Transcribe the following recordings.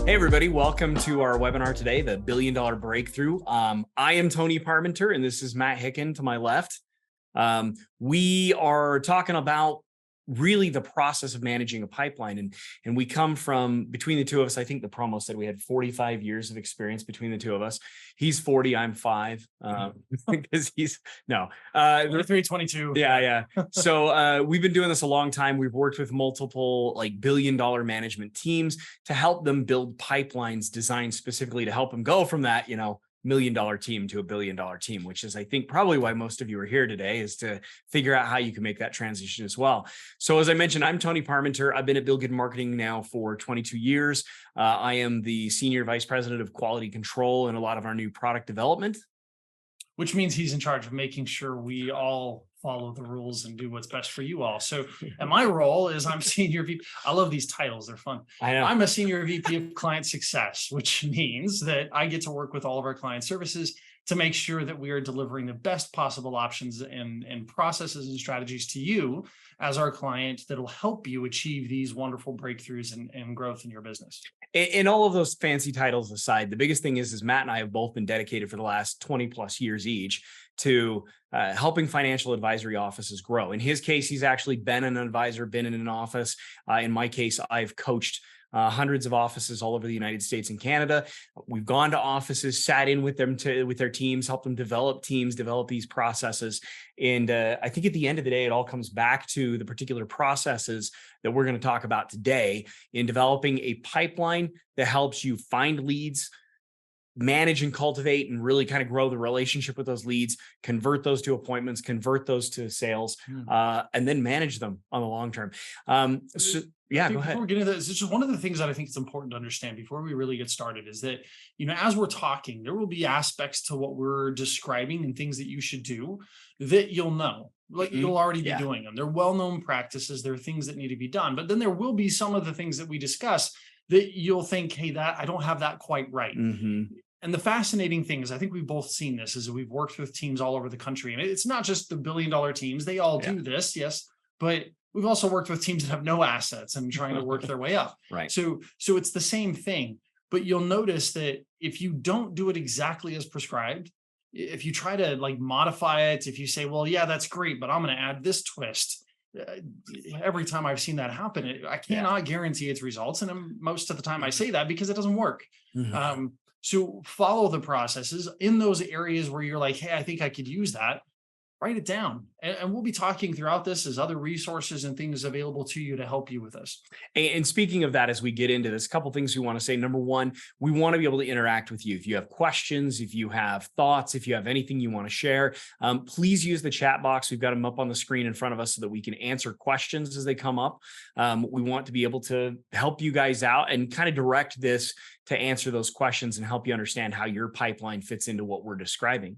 Hey, everybody. Welcome to our webinar today, the $1 Billion Breakthrough. I am Tony Parmenter, and this is Matt Hicken to my left. We are talking about really the process of managing a pipeline. And we come from, between the two of us, I think the promo said we had 45 years of experience between the two of us. He's 40, I'm 5, because he's, no. 23, 22. Yeah. So we've been doing this a long time. We've worked with multiple $1 billion management teams to help them build pipelines designed specifically to help them go from that, $1 million team to $1 billion team, which is, I think, probably why most of you are here today, is to figure out how you can make that transition as well. So as I mentioned, I'm Tony Parmenter. I've been at billgoodmarketing now for 22 years. I am the Senior Vice President of Quality Control and a lot of our new product development. Which means he's in charge of making sure we all follow the rules and do what's best for you all. So, and my role is I'm Senior VP. I love these titles. They're fun. I know. I'm a Senior VP of Client Success, which means that I get to work with all of our client services to make sure that we are delivering the best possible options and processes and strategies to you as our client that will help you achieve these wonderful breakthroughs and growth in your business. And all of those fancy titles aside, the biggest thing is Matt and I have both been dedicated for the last 20 plus years each to helping financial advisory offices grow. In his case, he's actually been an advisor, been in an office. In my case, I've coached hundreds of offices all over the United States and Canada. We've gone to offices, sat in with them with their teams, helped them develop teams, develop these processes. And I think at the end of the day, it all comes back to the particular processes that we're going to talk about today in developing a pipeline that helps you find leads, manage and cultivate and really kind of grow the relationship with those leads, convert those to appointments, convert those to sales, and then manage them on the long term. Yeah, go ahead. Before we get into this, it's just one of the things that I think it's important to understand before we really get started is that, as we're talking, there will be aspects to what we're describing and things that you should do that you'll know, like you'll already be doing them. They're well-known practices. There are things that need to be done, but then there will be some of the things that we discuss that you'll think, hey, that I don't have that quite right. And the fascinating thing is, I think we've both seen this, is that we've worked with teams all over the country. And it's not just the $1 billion teams. They all do this, yes. But we've also worked with teams that have no assets and trying to work their way up. Right. So it's the same thing. But you'll notice that if you don't do it exactly as prescribed, if you try to modify it, if you say, well, yeah, that's great, but I'm going to add this twist. Every time I've seen that happen, I cannot guarantee its results. And most of the time I say that because it doesn't work. So follow the processes in those areas where you're like, hey, I think I could use that. Write it down. And we'll be talking throughout this as other resources and things available to you to help you with this. And speaking of that, as we get into this, a couple of things we want to say. Number one, we want to be able to interact with you. If you have questions, if you have thoughts, if you have anything you want to share, please use the chat box. We've got them up on the screen in front of us so that we can answer questions as they come up. We want to be able to help you guys out and kind of direct this to answer those questions and help you understand how your pipeline fits into what we're describing.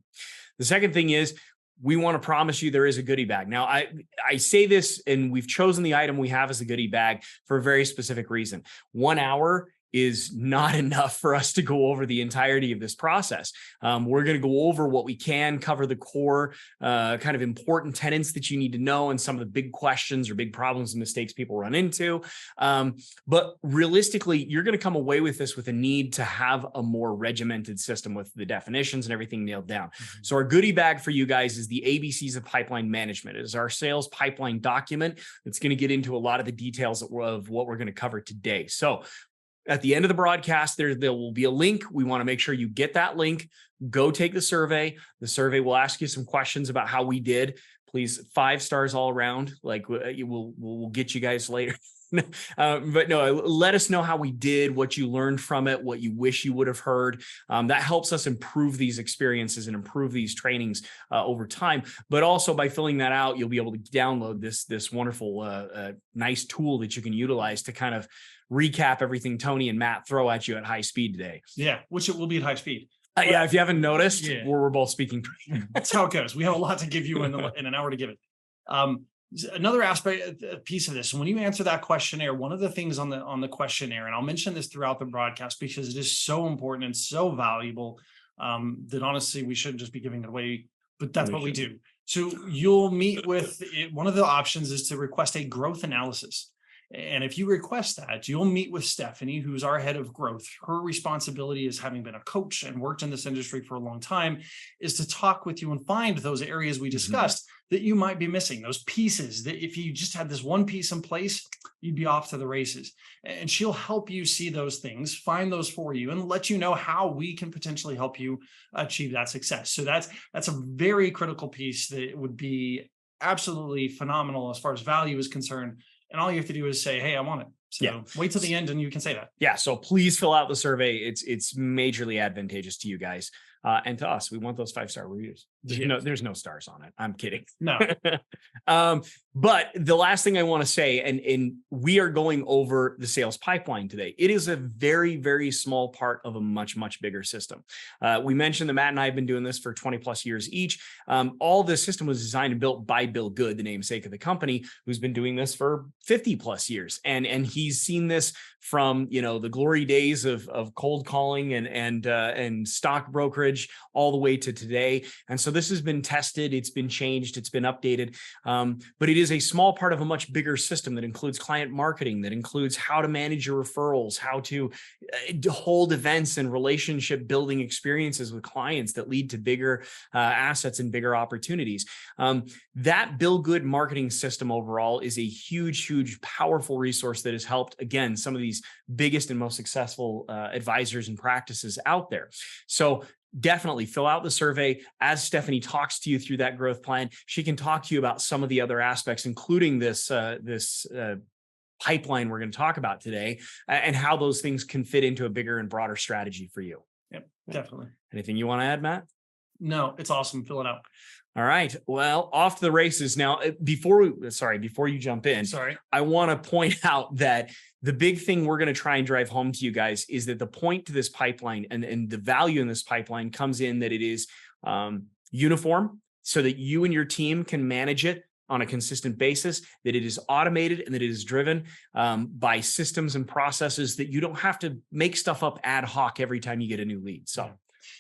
The second thing is, we want to promise you there is a goodie bag. Now, I say this, and we've chosen the item we have as a goodie bag for a very specific reason. 1 hour is not enough for us to go over the entirety of this process. We're going to go over what we can, cover the core kind of important tenets that you need to know and some of the big questions or big problems and mistakes people run into. But realistically, you're going to come away with this with a need to have a more regimented system with the definitions and everything nailed down. So our goodie bag for you guys is the ABCs of pipeline management. It is our sales pipeline document that's going to get into a lot of the details of what we're going to cover today. So at the end of the broadcast, there will be a link. We want to make sure you get that link. Go take the survey. The survey will ask you some questions about how we did. Please, 5 stars all around. We'll get you guys later. But no, let us know how we did, what you learned from it, what you wish you would have heard. That helps us improve these experiences and improve these trainings over time. But also by filling that out, you'll be able to download this wonderful, nice tool that you can utilize to kind of recap everything Tony and Matt throw at you at high speed today. Yeah, which it will be at high speed. Yeah, if you haven't noticed, we're both speaking. That's how it goes. We have a lot to give you in an hour to give it. Another piece of this, when you answer that questionnaire, one of the things on the questionnaire, and I'll mention this throughout the broadcast because it is so important and so valuable that honestly we shouldn't just be giving it away, but that's what we do. So you'll meet with one of the options is to request a growth analysis. And if you request that, you'll meet with Stephanie, who's our head of growth. Her responsibility, as having been a coach and worked in this industry for a long time, is to talk with you and find those areas we discussed that you might be missing, those pieces that if you just had this one piece in place, you'd be off to the races. And she'll help you see those things, find those for you, and let you know how we can potentially help you achieve that success. So that's a very critical piece that would be absolutely phenomenal as far as value is concerned. And all you have to do is say, hey, I want it. So wait till the end and you can say that. Yeah. So please fill out the survey. It's majorly advantageous to you guys. And to us, we want those 5-star reviews. There's no stars on it. I'm kidding. No. But the last thing I want to say, and we are going over the sales pipeline today. It is a very, very small part of a much, much bigger system. We mentioned that Matt and I have been doing this for 20 plus years each. All this system was designed and built by Bill Good, the namesake of the company, who's been doing this for 50 plus years. And he's seen this from, the glory days of cold calling and stock brokerage all the way to today. And so this has been tested, it's been changed, it's been updated. But it is a small part of a much bigger system that includes client marketing, that includes how to manage your referrals, how to hold events and relationship building experiences with clients that lead to bigger assets and bigger opportunities. That Bill Good marketing system overall is a huge, huge, powerful resource that has helped, again, some of these biggest and most successful advisors and practices out there. So definitely fill out the survey. As Stephanie talks to you through that growth plan, she can talk to you about some of the other aspects, including this pipeline we're going to talk about today, and how those things can fit into a bigger and broader strategy for you. Yep, definitely. Anything you want to add, Matt? No, it's awesome. Fill it out. All right. Well, off to the races. Now, before you jump in, I want to point out that the big thing we're going to try and drive home to you guys is that the point to this pipeline and the value in this pipeline comes in that it is uniform, so that you and your team can manage it on a consistent basis, that it is automated and that it is driven by systems and processes, that you don't have to make stuff up ad hoc every time you get a new lead. So.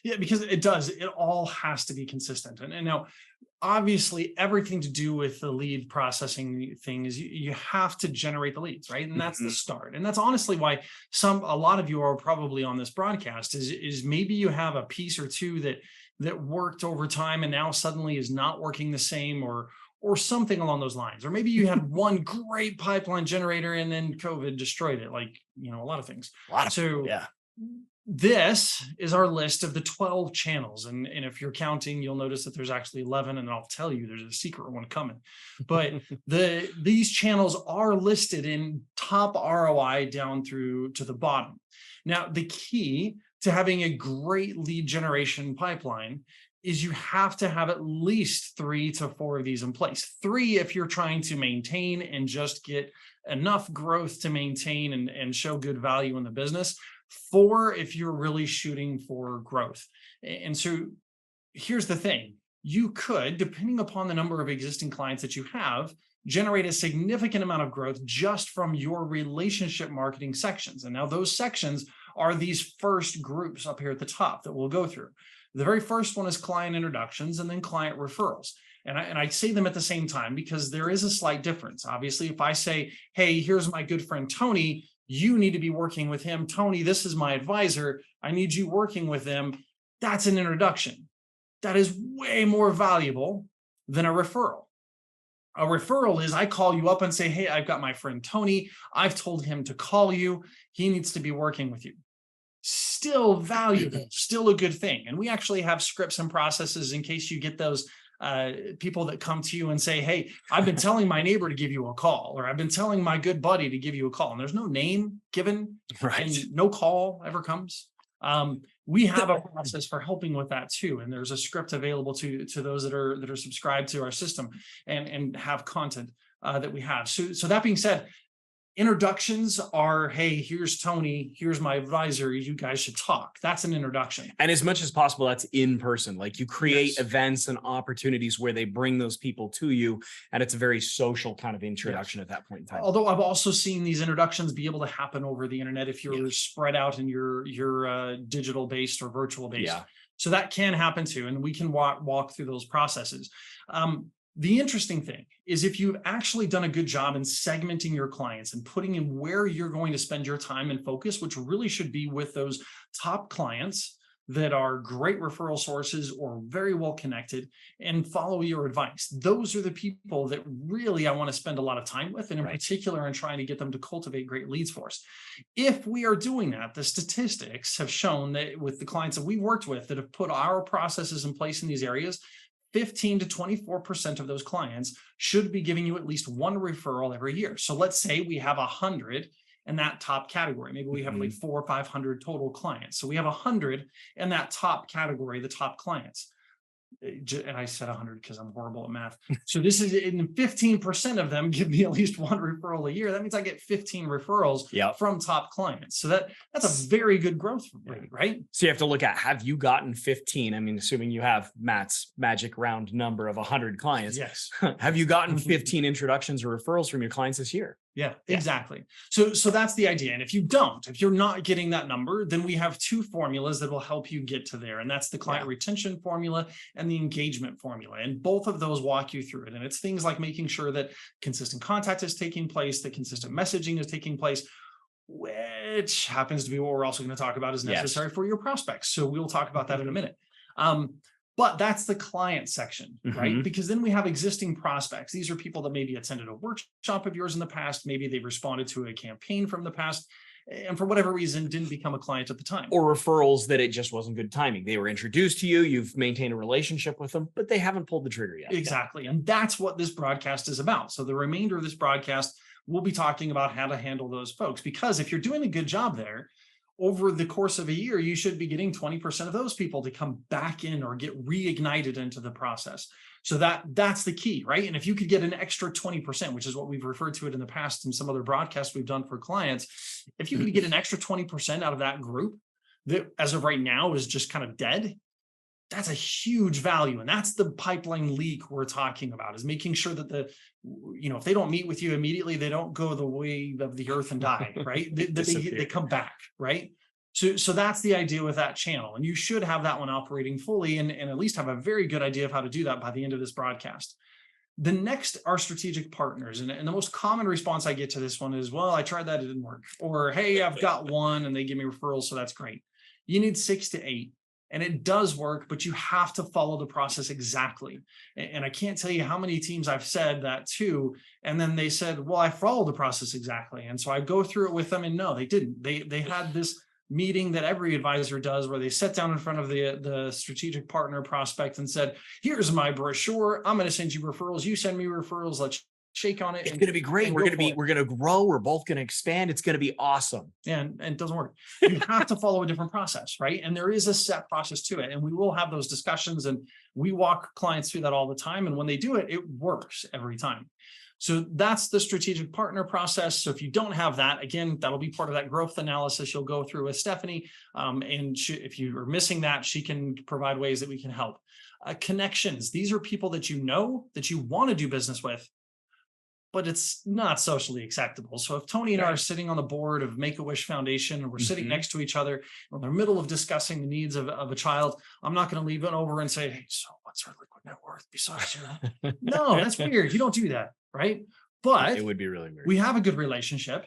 Yeah, because it all has to be consistent. And now, obviously, everything to do with the lead processing thing is you have to generate the leads, right? And that's the start. And that's honestly why a lot of you are probably on this broadcast is maybe you have a piece or two that worked over time and now suddenly is not working the same, or something along those lines. Or maybe you had one great pipeline generator and then COVID destroyed it, like, a lot of things. This is our list of the 12 channels. And if you're counting, you'll notice that there's actually 11, and I'll tell you there's a secret one coming. But these channels are listed in top ROI down through to the bottom. Now, the key to having a great lead generation pipeline is you have to have at least 3 to 4 of these in place. 3 if you're trying to maintain and just get enough growth to maintain and show good value in the business. 4 if you're really shooting for growth. And so here's the thing. You could, depending upon the number of existing clients that you have, generate a significant amount of growth just from your relationship marketing sections. And now those sections are these first groups up here at the top that we'll go through. The very first one is client introductions and then client referrals. And I say them at the same time because there is a slight difference. Obviously, if I say, hey, here's my good friend Tony, you need to be working with him. Tony, this is my advisor. I need you working with them. That's an introduction. That is way more valuable than a referral. A referral is I call you up and say, hey, I've got my friend Tony. I've told him to call you. He needs to be working with you. Still valuable, still a good thing. And we actually have scripts and processes in case you get those people that come to you and say, hey, I've been telling my neighbor to give you a call, or I've been telling my good buddy to give you a call. And there's no name given, and no call ever comes. We have a process for helping with that too. And there's a script available to those that are subscribed to our system and have content that we have. So that being said, introductions are, hey, here's Tony, here's my advisor, you guys should talk. That's an introduction. And as much as possible, that's in person. Like you create events and opportunities where they bring those people to you. And it's a very social kind of introduction at that point in time. Although I've also seen these introductions be able to happen over the internet if you're spread out and you're digital based or virtual based. So that can happen too. And we can walk through those processes. The interesting thing is if you've actually done a good job in segmenting your clients and putting in where you're going to spend your time and focus, which really should be with those top clients that are great referral sources or very well connected, and follow your advice. Those are the people that really I want to spend a lot of time with, and in particular in trying to get them to cultivate great leads for us. If we are doing that, the statistics have shown that with the clients that we've worked with that have put our processes in place in these areas, 15 to 24% of those clients should be giving you at least one referral every year. So let's say we have 100 in that top category. Maybe we have like 400 or 500 total clients. So we have 100 in that top category, the top clients. And I said 100 because I'm horrible at math. So this is in 15% of them give me at least one referral a year. That means I get 15 referrals from top clients. So that's a very good growth rate, right? So you have to look at, have you gotten 15? I mean, assuming you have Matt's magic round number of 100 clients. Yes. Have you gotten 15 introductions or referrals from your clients this year? Yeah, exactly. So that's the idea. And if you're not getting that number, then we have two formulas that will help you get to there. And that's the client retention formula and the engagement formula. And both of those walk you through it. And it's things like making sure that consistent contact is taking place, that consistent messaging is taking place, which happens to be what we're also going to talk about is necessary for your prospects. So we'll talk about that in a minute. But that's the client section, right? Because then we have existing prospects. These are people that maybe attended a workshop of yours in the past. Maybe they responded to a campaign from the past, and for whatever reason, didn't become a client at the time. Or referrals that it just wasn't good timing. They were introduced to you, you've maintained a relationship with them, but they haven't pulled the trigger yet. Exactly. And that's what this broadcast is about. So the remainder of this broadcast, we'll be talking about how to handle those folks. Because if you're doing a good job there, over the course of a year, you should be getting 20% of those people to come back in or get reignited into the process. So that's the key, right? And if you could get an extra 20%, which is what we've referred to it in the past in some other broadcasts we've done for clients, if you could get an extra 20% out of that group that as of right now is just kind of dead, that's a huge value. And that's the pipeline leak we're talking about, is making sure that if they don't meet with you immediately, they don't go the way of the earth and die, right? They come back, right? So that's the idea with that channel. And you should have that one operating fully and at least have a very good idea of how to do that by the end of this broadcast. The next are strategic partners. And the most common response I get to this one is, well, I tried that, it didn't work. Or, hey, I've got one and they give me referrals, so that's great. You need 6 to 8. And it does work, but you have to follow the process exactly. And I can't tell you how many teams I've said that to. And then they said, well, I followed the process exactly. And so I go through it with them, and no, they didn't. They had this meeting that every advisor does where they sat down in front of the strategic partner prospect and said, here's my brochure. I'm going to send you referrals. You send me referrals. Let's shake on it. It's going to be great. We're going to grow. We're both going to expand. It's going to be awesome. And it doesn't work. You have to follow a different process, right? And there is a set process to it. And we will have those discussions, and we walk clients through that all the time. And when they do it, it works every time. So that's the strategic partner process. So if you don't have that, again, that'll be part of that growth analysis you'll go through with Stephanie. If you are missing that, she can provide ways that we can help. Connections. These are people that you know that you want to do business with, but it's not socially acceptable. So if Tony and I are sitting on the board of Make-A-Wish Foundation and we're sitting next to each other in the middle of discussing the needs of a child, I'm not going to leave it over and say, hey, so what's our liquid net worth besides you? No, that's weird. You don't do that, right? But it would be really weird. We have a good relationship.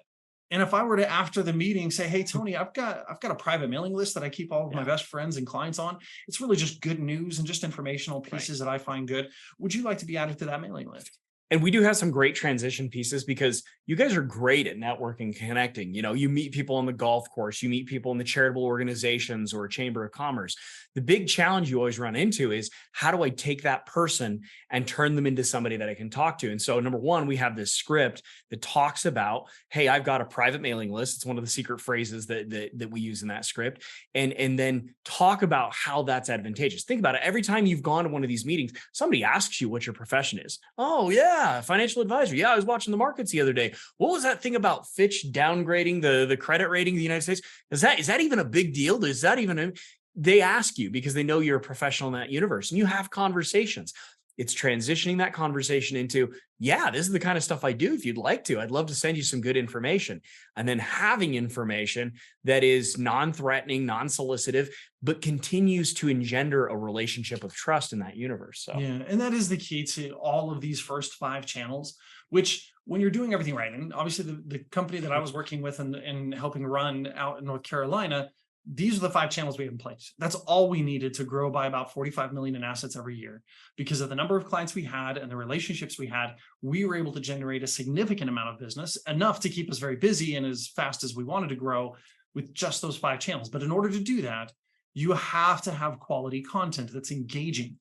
And if I were to, after the meeting, say, hey, Tony, I've got a private mailing list that I keep all of my best friends and clients on. It's really just good news and just informational pieces that I find good. Would you like to be added to that mailing list? And we do have some great transition pieces because you guys are great at networking, connecting. You meet people on the golf course, you meet people in the charitable organizations or chamber of commerce. The big challenge you always run into is, how do I take that person and turn them into somebody that I can talk to? And so number one, we have this script that talks about, hey, I've got a private mailing list. It's one of the secret phrases that we use in that script. And then talk about how that's advantageous. Think about it. Every time you've gone to one of these meetings, somebody asks you what your profession is. Oh yeah, financial advisor. Yeah, I was watching the markets the other day. What was that thing about Fitch downgrading the credit rating of the United States? Is that even a big deal? Is that even they ask you because they know you're a professional in that universe, and you have conversations. It's transitioning that conversation into, yeah, this is the kind of stuff I do. If you'd like to, I'd love to send you some good information. And then having information that is non-threatening, non-solicitive, but continues to engender a relationship of trust in that universe. So Yeah, and that is the key to all of these first 5 channels, which when you're doing everything right, and obviously the company that I was working with and helping run out in North Carolina, these are the 5 channels we have in place. That's all we needed to grow by about 45 million in assets every year. Because of the number of clients we had and the relationships we had, we were able to generate a significant amount of business, enough to keep us very busy and as fast as we wanted to grow with just those 5 channels. But in order to do that, you have to have quality content that's engaging,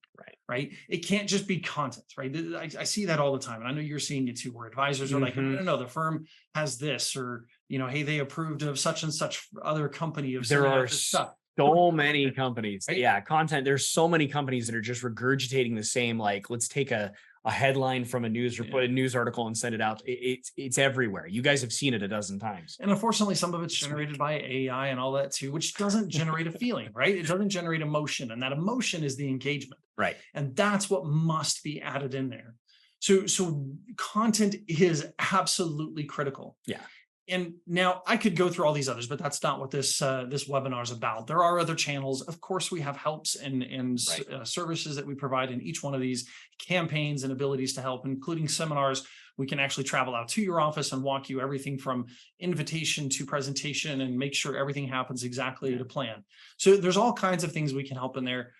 right? It can't just be content, right? I see that all the time. And I know you're seeing it too, where advisors are like, no, the firm has this, or, hey, they approved of such and such other company of there are this stuff. so many companies. Right? Yeah, content. There's so many companies that are just regurgitating the same, like, let's take a headline from a news report, a news article, and send it out. It's everywhere. You guys have seen it a dozen times. And unfortunately, some of it's generated by AI and all that too, which doesn't generate a feeling, right? It doesn't generate emotion. And that emotion is the engagement. Right. And that's what must be added in there. So content is absolutely critical. Yeah. And now I could go through all these others, but that's not what this webinar is about. There are other channels. Of course, we have helps and services that we provide in each one of these campaigns and abilities to help, including seminars. We can actually travel out to your office and walk you everything from invitation to presentation and make sure everything happens exactly to plan. So there's all kinds of things we can help in there.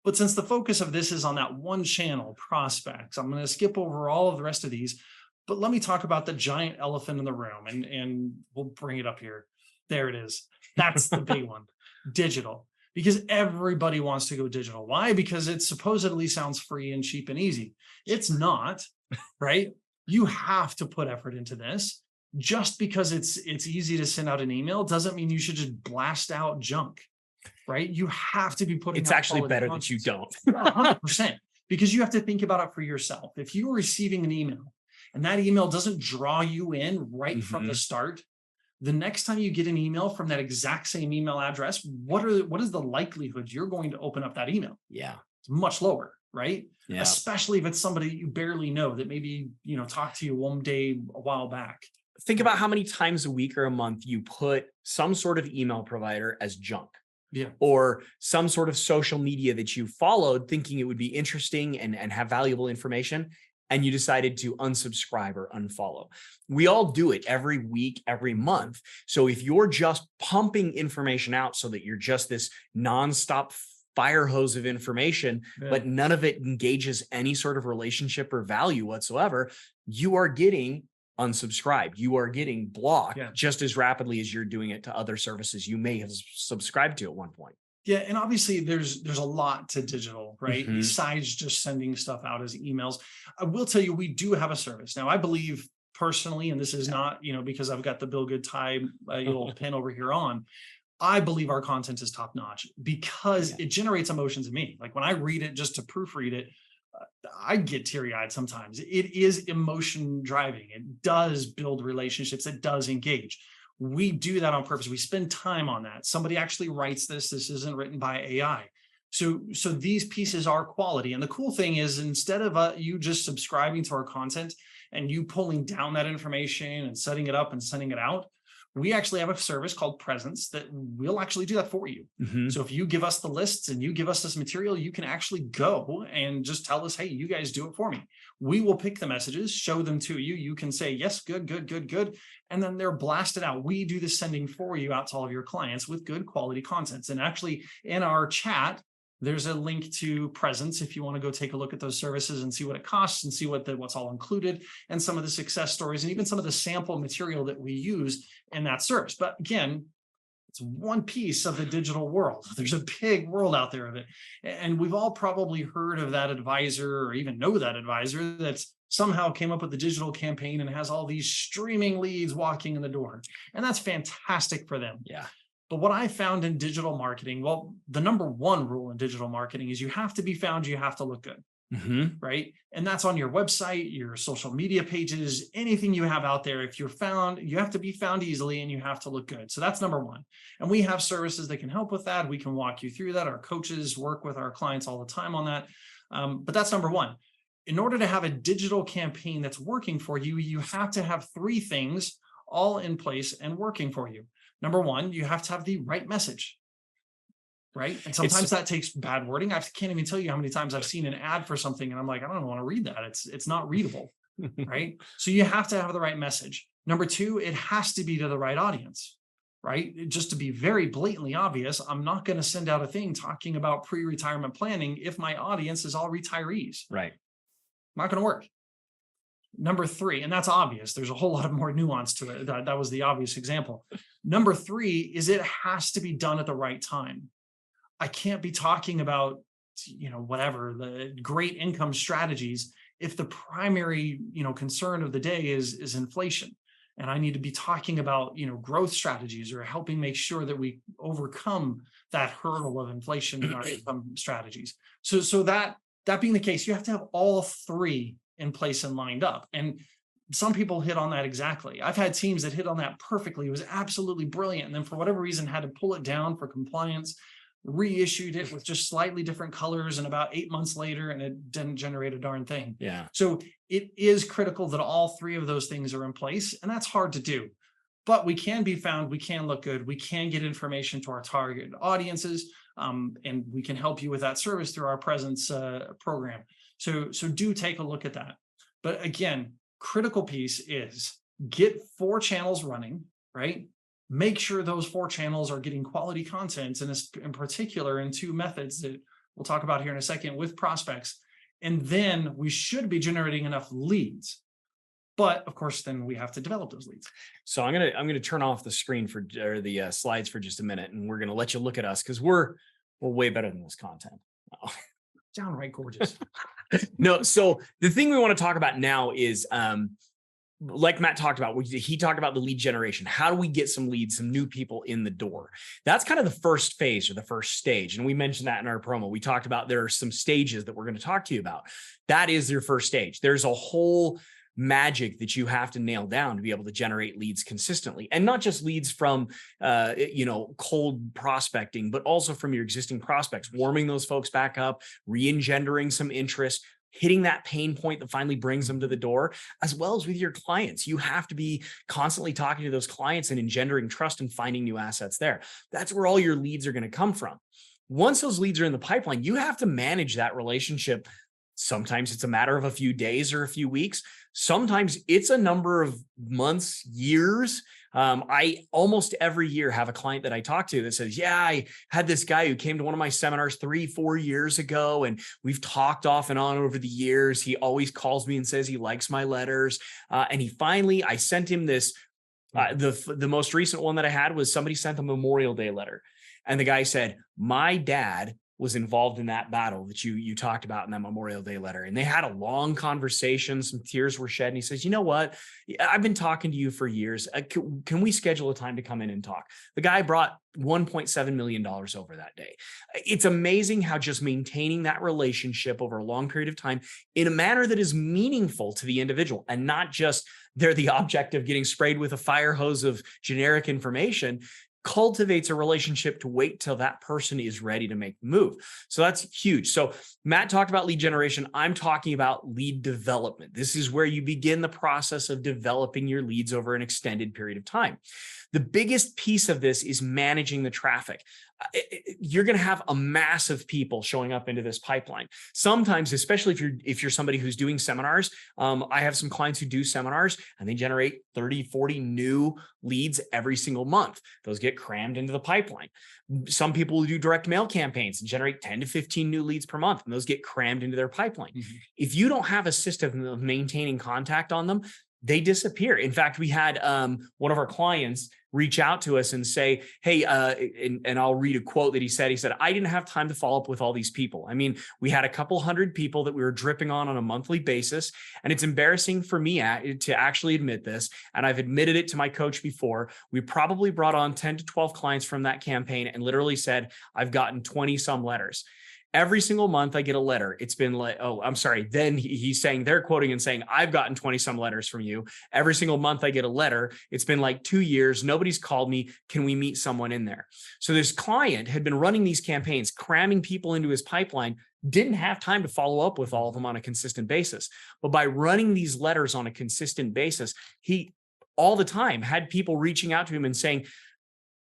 But since the focus of this is on that one channel, prospects, I'm going to skip over all of the rest of these. But let me talk about the giant elephant in the room, and we'll bring it up here. There it is. That's the big one, digital, because everybody wants to go digital. Why? Because it supposedly sounds free and cheap and easy. It's not, right? You have to put effort into this. Just because it's easy to send out an email doesn't mean you should just blast out junk, right? You have to be putting. It's actually better that you don't. 100%, because you have to think about it for yourself. If you're receiving an email, and that email doesn't draw you in right from the start, the next time you get an email from that exact same email address, what is the likelihood you're going to open up that email? Yeah. It's much lower, right? Yeah. Especially if it's somebody that you barely know, that maybe, talked to you one day a while back. Think about how many times a week or a month you put some sort of email provider as junk. Yeah. Or some sort of social media that you followed thinking it would be interesting and have valuable information, and you decided to unsubscribe or unfollow. We all do it every week, every month. So if you're just pumping information out so that you're just this nonstop fire hose of information, but none of it engages any sort of relationship or value whatsoever, you are getting unsubscribed. You are getting blocked just as rapidly as you're doing it to other services you may have subscribed to at one point. Yeah, and obviously there's a lot to digital, right? Besides just sending stuff out as emails. I will tell you, we do have a service. Now, I believe personally, and this is not, because I've got the Bill Good tie little pin over here on, I believe our content is top notch because it generates emotions in me. Like when I read it just to proofread it, I get teary-eyed sometimes. It is emotion driving. It does build relationships. It does engage. We do that on purpose. We spend time on that. Somebody actually writes this. This isn't written by AI. So these pieces are quality. And the cool thing is, instead of you just subscribing to our content and you pulling down that information and setting it up and sending it out, we actually have a service called Presence that will actually do that for you. So if you give us the lists and you give us this material, you can actually go and just tell us, hey, you guys do it for me. We will pick the messages, show them to you. You can say, yes, good, good, good, good. And then they're blasted out. We do the sending for you out to all of your clients with good quality contents. And actually in our chat, there's a link to Presence if you want to go take a look at those services and see what it costs and see what's all included and some of the success stories and even some of the sample material that we use in that service. But again, it's one piece of the digital world. There's a big world out there of it. And we've all probably heard of that advisor or even know that advisor that's somehow came up with the digital campaign and has all these streaming leads walking in the door. And that's fantastic for them. Yeah. But what I found in digital marketing, well, the number one rule in digital marketing is you have to be found, you have to look good, right? And that's on your website, your social media pages, anything you have out there. If you're found, you have to be found easily and you have to look good. So that's number one. And we have services that can help with that. We can walk you through that. Our coaches work with our clients all the time on that. But that's number one. In order to have a digital campaign that's working for you, you have to have three things all in place and working for you. Number one, you have to have the right message, right? And sometimes that takes bad wording. I can't even tell you how many times I've seen an ad for something and I'm like, I don't want to read that. It's not readable, right? So you have to have the right message. Number two, it has to be to the right audience, right? Just to be very blatantly obvious, I'm not going to send out a thing talking about pre-retirement planning if my audience is all retirees. Right. Not going to work. Number three, and that's obvious. There's a whole lot of more nuance to it. That was the obvious example. Number three is it has to be done at the right time. I can't be talking about, whatever, the great income strategies if the primary, concern of the day is inflation. And I need to be talking about, growth strategies or helping make sure that we overcome that hurdle of inflation in our income strategies. So that being the case, you have to have all three in place and lined up. And some people hit on that exactly. I've had teams that hit on that perfectly. It was absolutely brilliant. And then for whatever reason, had to pull it down for compliance, reissued it with just slightly different colors. And about 8 months later, and it didn't generate a darn thing. Yeah. So it is critical that all three of those things are in place. And that's hard to do. But we can be found, we can look good, we can get information to our target audiences, and we can help you with that service through our Presence program. So do take a look at that. But again, critical piece is get 4 channels running, right? Make sure those 4 channels are getting quality content, and in particular in 2 methods that we'll talk about here in a second with prospects. And then we should be generating enough leads. But of course, then we have to develop those leads. So I'm gonna turn off the screen or the slides for just a minute, and we're gonna let you look at us because we're way better than this content. Downright gorgeous. No, so the thing we want to talk about now is, like Matt talked about, he talked about the lead generation. How do we get some leads, some new people in the door? That's kind of the first phase or the first stage. And we mentioned that in our promo. We talked about there are some stages that we're going to talk to you about. That is your first stage. There's a whole magic that you have to nail down to be able to generate leads consistently, and not just leads from cold prospecting, but also from your existing prospects, warming those folks back up, re-engendering some interest, hitting that pain point that finally brings them to the door, as well as with your clients. You have to be constantly talking to those clients and engendering trust and finding new assets there. That's where all your leads are going to come from. Once those leads are in the pipeline, you have to manage that relationship. Sometimes it's a matter of a few days or a few weeks. Sometimes it's a number of months, years. I almost every year have a client that I talk to that says, yeah, I had this guy who came to one of my seminars 3-4 years ago, and we've talked off and on over the years. He always calls me and says he likes my letters. And I sent him this, the most recent one that I had was somebody sent a Memorial Day letter. And the guy said, my dad was involved in that battle that you talked about in that Memorial Day letter. And they had a long conversation, some tears were shed. And he says, you know what? I've been talking to you for years. Can we schedule a time to come in and talk? The guy brought $1.7 million over that day. It's amazing how just maintaining that relationship over a long period of time in a manner that is meaningful to the individual and not just they're the object of getting sprayed with a fire hose of generic information, cultivates a relationship to wait till that person is ready to make the move. So that's huge. So Matt talked about lead generation. I'm talking about lead development. This is where you begin the process of developing your leads over an extended period of time. The biggest piece of this is managing the traffic. You're going to have a mass of people showing up into this pipeline. Sometimes, especially if you're somebody who's doing seminars, I have some clients who do seminars and they generate 30, 40 new leads every single month. Those get crammed into the pipeline. Some people will do direct mail campaigns and generate 10 to 15 new leads per month, and those get crammed into their pipeline. Mm-hmm. If you don't have a system of maintaining contact on them, they disappear. In fact, we had one of our clients reach out to us and say, hey, and I'll read a quote that he said. He said, I didn't have time to follow up with all these people. I mean, we had a couple hundred people that we were dripping on a monthly basis. And it's embarrassing for me to actually admit this. And I've admitted it to my coach before. We probably brought on 10 to 12 clients from that campaign and literally said, I've gotten 20 some letters. Every single month I get a letter. It's been like, oh, I'm sorry. Then he's saying, they're quoting and saying, I've gotten 20 some letters from you. Every single month I get a letter. It's been like 2 years. Nobody's called me. Can we meet someone in there? So this client had been running these campaigns, cramming people into his pipeline, didn't have time to follow up with all of them on a consistent basis. But by running these letters on a consistent basis, he all the time had people reaching out to him and saying,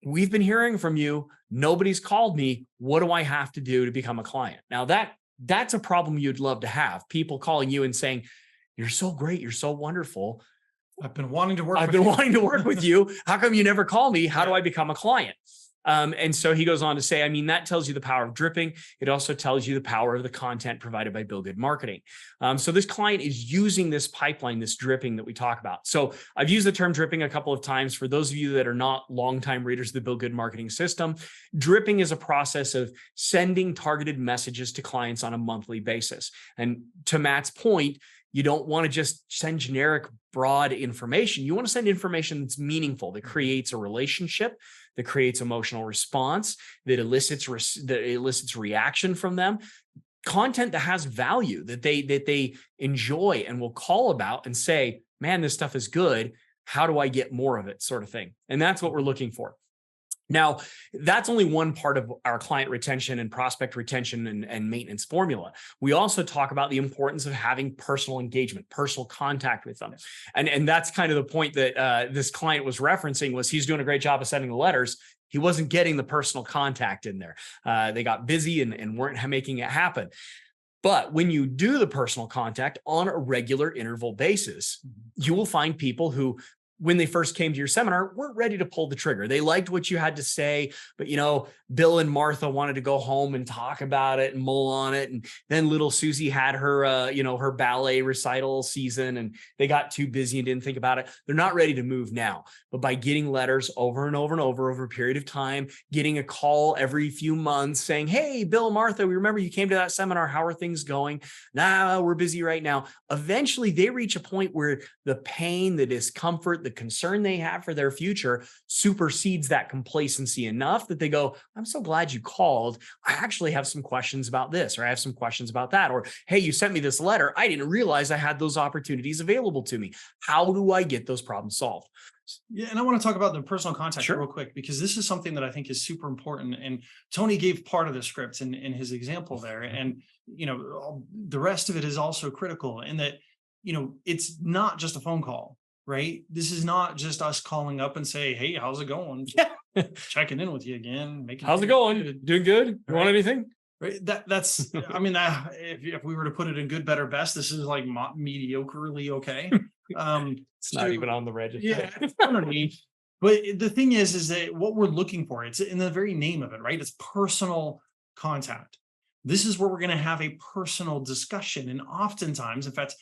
we've been hearing from you. Nobody's called me. What do I have to do to become a client? Now that's a problem you'd love to have. People calling you and saying, you're so great. You're so wonderful. I've been wanting to work with you. How come you never call me? How do I become a client? And so he goes on to say, I mean, that tells you the power of dripping. It also tells you the power of the content provided by Bill Good Marketing. So this client is using this pipeline, this dripping that we talk about. So I've used the term dripping a couple of times. For those of you that are not longtime readers of the Bill Good Marketing system, dripping is a process of sending targeted messages to clients on a monthly basis. And to Matt's point, you don't want to just send generic, broad information. You want to send information that's meaningful, that creates a relationship, that creates emotional response, that elicits reaction from them. Content that has value, that they enjoy and will call about and say, man, this stuff is good. How do I get more of it? Sort of thing. And that's what we're looking for. Now, that's only one part of our client retention and prospect retention and maintenance formula. We also talk about the importance of having personal engagement, personal contact with them. And that's kind of the point that this client was referencing, was he's doing a great job of sending the letters. He wasn't getting the personal contact in there. They got busy and weren't making it happen. But when you do the personal contact on a regular interval basis, you will find people who, when they first came to your seminar, weren't ready to pull the trigger. They liked what you had to say, but Bill and Martha wanted to go home and talk about it and mull on it. And then little Susie had her, her ballet recital season, and they got too busy and didn't think about it. They're not ready to move now. But by getting letters over and over and over a period of time, getting a call every few months saying, hey, Bill and Martha, we remember you came to that seminar. How are things going? Nah, we're busy right now. Eventually they reach a point where the pain, the discomfort, the concern they have for their future supersedes that complacency enough that they go, I'm so glad you called. I actually have some questions about this, or I have some questions about that. Or, hey, you sent me this letter. I didn't realize I had those opportunities available to me. How do I get those problems solved? Yeah, and I want to talk about the personal contact Sure. real quick, because this is something that I think is super important. And Tony gave part of the script in his example there. And, the rest of it is also critical in that, it's not just a phone call, right? This is not just us calling up and say, hey, how's it going? Checking in with you again. How's it going? Doing good? You want anything? Right. That's, I mean, if we were to put it in good, better, best, this is like mediocrely okay. It's not even on the register. Yeah, it's underneath. But the thing is that what we're looking for, it's in the very name of it, right? It's personal contact. This is where we're going to have a personal discussion. And oftentimes, in fact,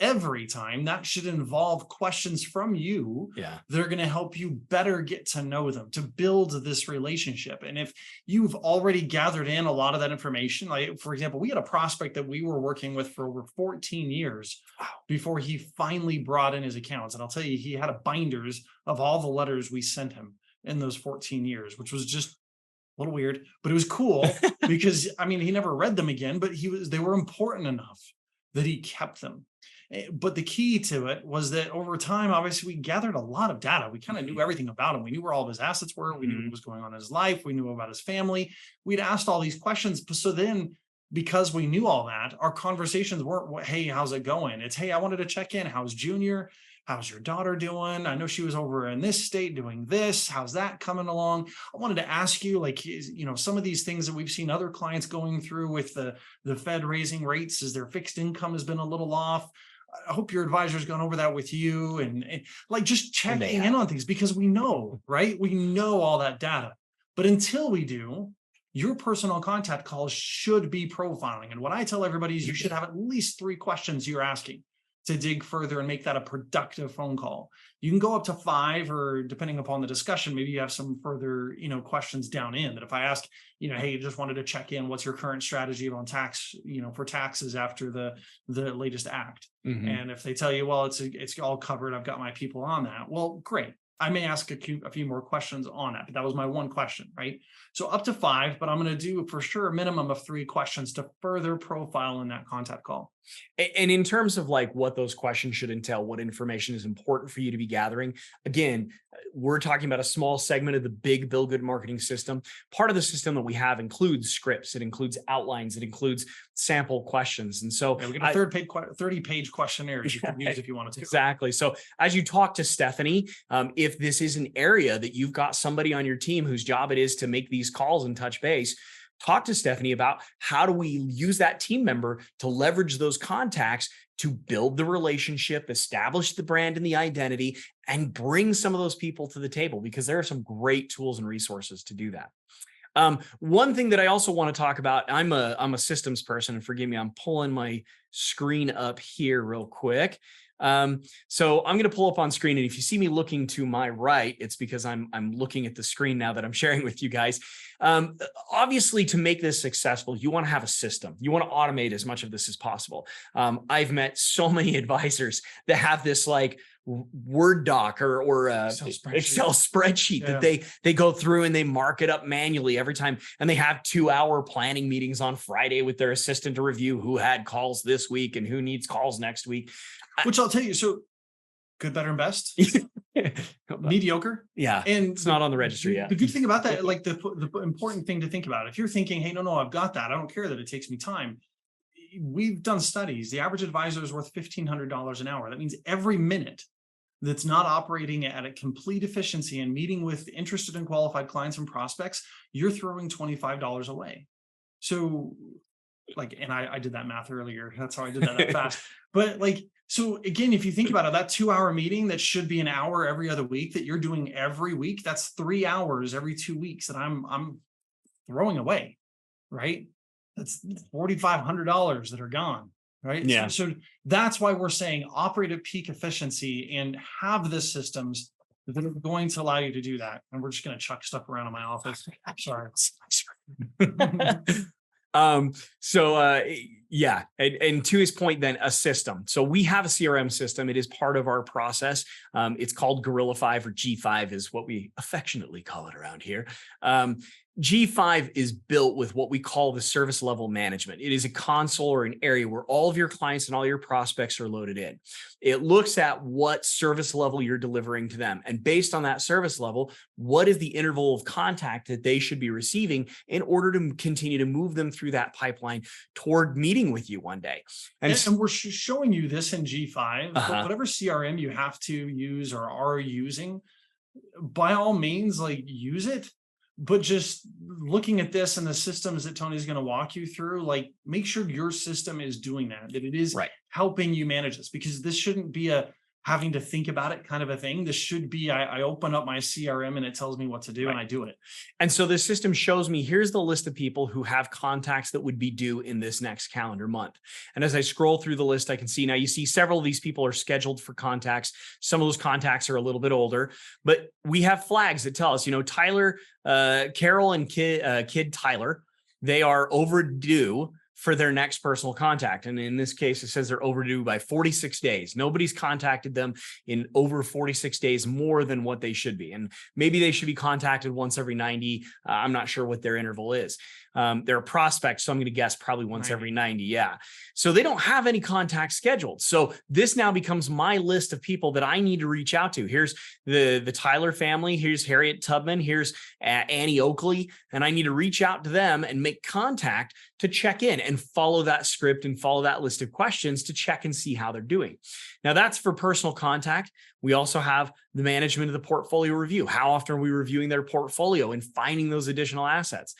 every time, that should involve questions from you that are going to help you better get to know them, to build this relationship. And if you've already gathered in a lot of that information, like, for example, we had a prospect that we were working with for over 14 years before he finally brought in his accounts. And I'll tell you, he had a binders of all the letters we sent him in those 14 years, which was just a little weird, but it was cool because, I mean, he never read them again, but they were important enough that he kept them. But the key to it was that over time, obviously, we gathered a lot of data. We kind of knew everything about him. We knew where all of his assets were. We knew what was going on in his life. We knew about his family. We'd asked all these questions. So then, because we knew all that, our conversations weren't, hey, how's it going? It's, hey, I wanted to check in. How's Junior? How's your daughter doing? I know she was over in this state doing this. How's that coming along? I wanted to ask you, like, some of these things that we've seen other clients going through with the Fed raising rates, as their fixed income has been a little off. I hope your advisor's gone over that with you, and like just checking in on things, because we know, right? We know all that data. But until we do, your personal contact calls should be profiling. And what I tell everybody is you should have at least 3 questions you're asking to dig further and make that a productive phone call. You can go up to 5, or depending upon the discussion, maybe you have some further, questions down in that. If I ask, hey, you just wanted to check in, what's your current strategy on tax, for taxes after the latest act? And if they tell you, well, it's all covered, I've got my people on that. Well, great. I may ask a few more questions on that, but that was my one question, right? So up to 5, but I'm going to do for sure a minimum of 3 questions to further profile in that contact call. And in terms of like what those questions should entail, what information is important for you to be gathering, again, we're talking about a small segment of the big Bill Good Marketing system. Part of the system that we have includes scripts. It includes outlines. It includes sample questions. And so we got a 30-page questionnaire you can use if you wanted to. Exactly. So as you talk to Stephanie, if this is an area that you've got somebody on your team whose job it is to make these calls and touch base, talk to Stephanie about how do we use that team member to leverage those contacts to build the relationship, establish the brand and the identity, and bring some of those people to the table, because there are some great tools and resources to do that. One thing that I also want to talk about, I'm a systems person, and forgive me, I'm pulling my screen up here real quick. So I'm going to pull up on screen, and if you see me looking to my right, it's because I'm looking at the screen now that I'm sharing with you guys. Obviously, to make this successful, you want to have a system. You want to automate as much of this as possible. I've met so many advisors that have this like Word doc or Excel spreadsheet that they go through and they mark it up manually every time. And they have 2-hour planning meetings on Friday with their assistant to review who had calls this week and who needs calls next week. Which I'll tell you, so good, better, and best. Mediocre. Yeah. And it's not on the registry yet. The good thing about that, like the important thing to think about, if you're thinking, hey, no, I've got that, I don't care that it takes me time. We've done studies. The average advisor is worth $1,500 an hour. That means every minute that's not operating at a complete efficiency and meeting with interested and qualified clients and prospects, you're throwing $25 away. So like, and I did that math earlier. That's how I did that fast. But like, so again, if you think about it, that 2-hour meeting that should be an hour every other week that you're doing every week, that's 3 hours every 2 weeks that I'm throwing away, right? That's $4,500 that are gone, right? Yeah. So that's why we're saying operate at peak efficiency and have the systems that are going to allow you to do that. And we're just going to chuck stuff around in my office. Sorry. Yeah. And to his point, then a system. So we have a CRM system. It is part of our process. It's called Gorilla 5, or G5 is what we affectionately call it around here. G5 is built with what we call the service level management. It is a console or an area where all of your clients and all your prospects are loaded in. It looks at what service level you're delivering to them. And based on that service level, what is the interval of contact that they should be receiving in order to continue to move them through that pipeline toward meeting with you one day. And we're showing you this in G5, but whatever CRM you have to use or are using, by all means, like use it. But just looking at this and the systems that Tony's going to walk you through, like make sure your system is doing that it is helping you manage this, because this shouldn't be a having to think about it kind of a thing. This should be, I open up my CRM and it tells me what to do and I do it. And so this system shows me, here's the list of people who have contacts that would be due in this next calendar month. And as I scroll through the list, I can see now you see several of these people are scheduled for contacts. Some of those contacts are a little bit older, but we have flags that tell us, Tyler, Carol and kid Tyler, they are overdue for their next personal contact. And in this case, it says they're overdue by 46 days. Nobody's contacted them in over 46 days more than what they should be. And maybe they should be contacted once every 90. I'm not sure what their interval is. They're a prospect, so I'm going to guess probably once every 90. Yeah. So they don't have any contacts scheduled. So this now becomes my list of people that I need to reach out to. Here's the Tyler family. Here's Harriet Tubman. Here's Annie Oakley. And I need to reach out to them and make contact to check in and follow that script and follow that list of questions to check and see how they're doing. Now that's for personal contact. We also have the management of the portfolio review. How often are we reviewing their portfolio and finding those additional assets?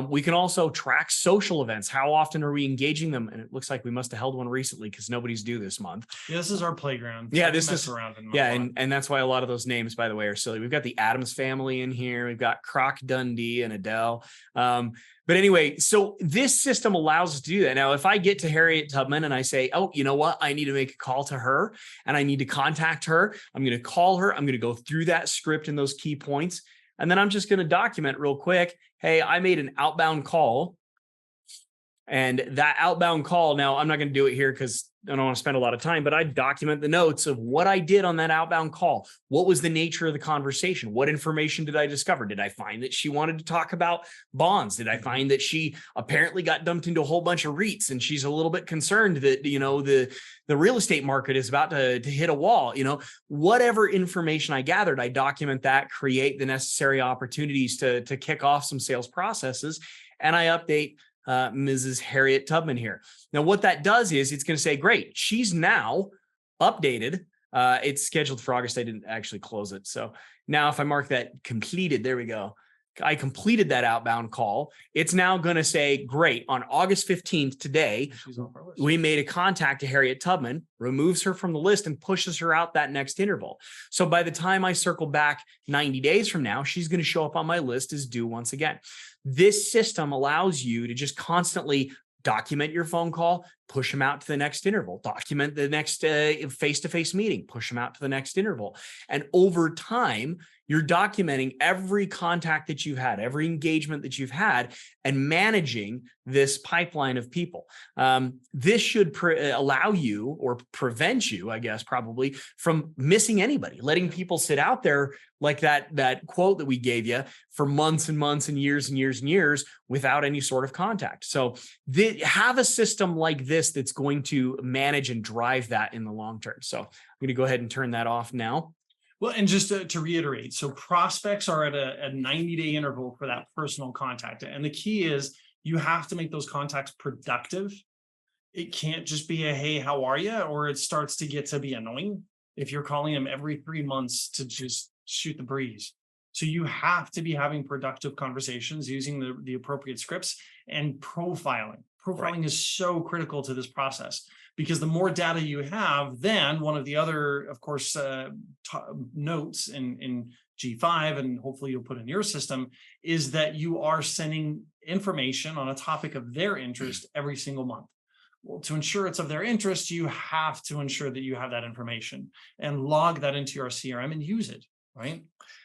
We can also track social events. How often are we engaging them? And it looks like we must have held one recently because nobody's due this month. Yeah, this is our playground. Yeah, this is around. And that's why a lot of those names, by the way, are silly. We've got the Addams family in here. We've got Croc Dundee and Adele. But anyway, so this system allows us to do that. Now, if I get to Harriet Tubman and I say, oh, you know what? I need to make a call to her and I need to contact her. I'm going to call her. I'm going to go through that script and those key points. And then I'm just going to document real quick. Hey, I made an outbound call. And that outbound call, now I'm not going to do it here because I don't want to spend a lot of time, but I document the notes of what I did on that outbound call. What was the nature of the conversation? What information did I discover? Did I find that she wanted to talk about bonds? Did I find that she apparently got dumped into a whole bunch of REITs and she's a little bit concerned that, the real estate market is about to hit a wall? Whatever information I gathered, I document that, create the necessary opportunities to kick off some sales processes. And I update Mrs. Harriet Tubman here. Now, what that does is it's going to say, great, she's now updated. It's scheduled for August. I didn't actually close it. So now if I mark that completed, there we go. I completed that outbound call. It's now going to say, great, on August 15th today, we made a contact to Harriet Tubman, removes her from the list and pushes her out that next interval. So by the time I circle back 90 days from now, she's going to show up on my list as due once again. This system allows you to just constantly document your phone call, push them out to the next interval, document the next face-to-face meeting, push them out to the next interval. And over time, you're documenting every contact that you've had, every engagement that you've had, and managing this pipeline of people. This should allow you, or prevent you, I guess, probably from missing anybody, letting people sit out there like that quote that we gave you for months and months and years and years and years without any sort of contact. So have a system like this that's going to manage and drive that in the long term. So I'm going to go ahead and turn that off now. Well, and just to reiterate, so prospects are at a 90-day interval for that personal contact. And the key is you have to make those contacts productive. It can't just be a, hey, how are you? Or it starts to get to be annoying if you're calling them every 3 months to just shoot the breeze. So you have to be having productive conversations using the appropriate scripts and profiling. Profiling is so critical to this process, because the more data you have, then one of the other, of course, notes in G5, and hopefully you'll put in your system, is that you are sending information on a topic of their interest every single month. Well, to ensure it's of their interest, you have to ensure that you have that information and log that into your CRM and use it, right?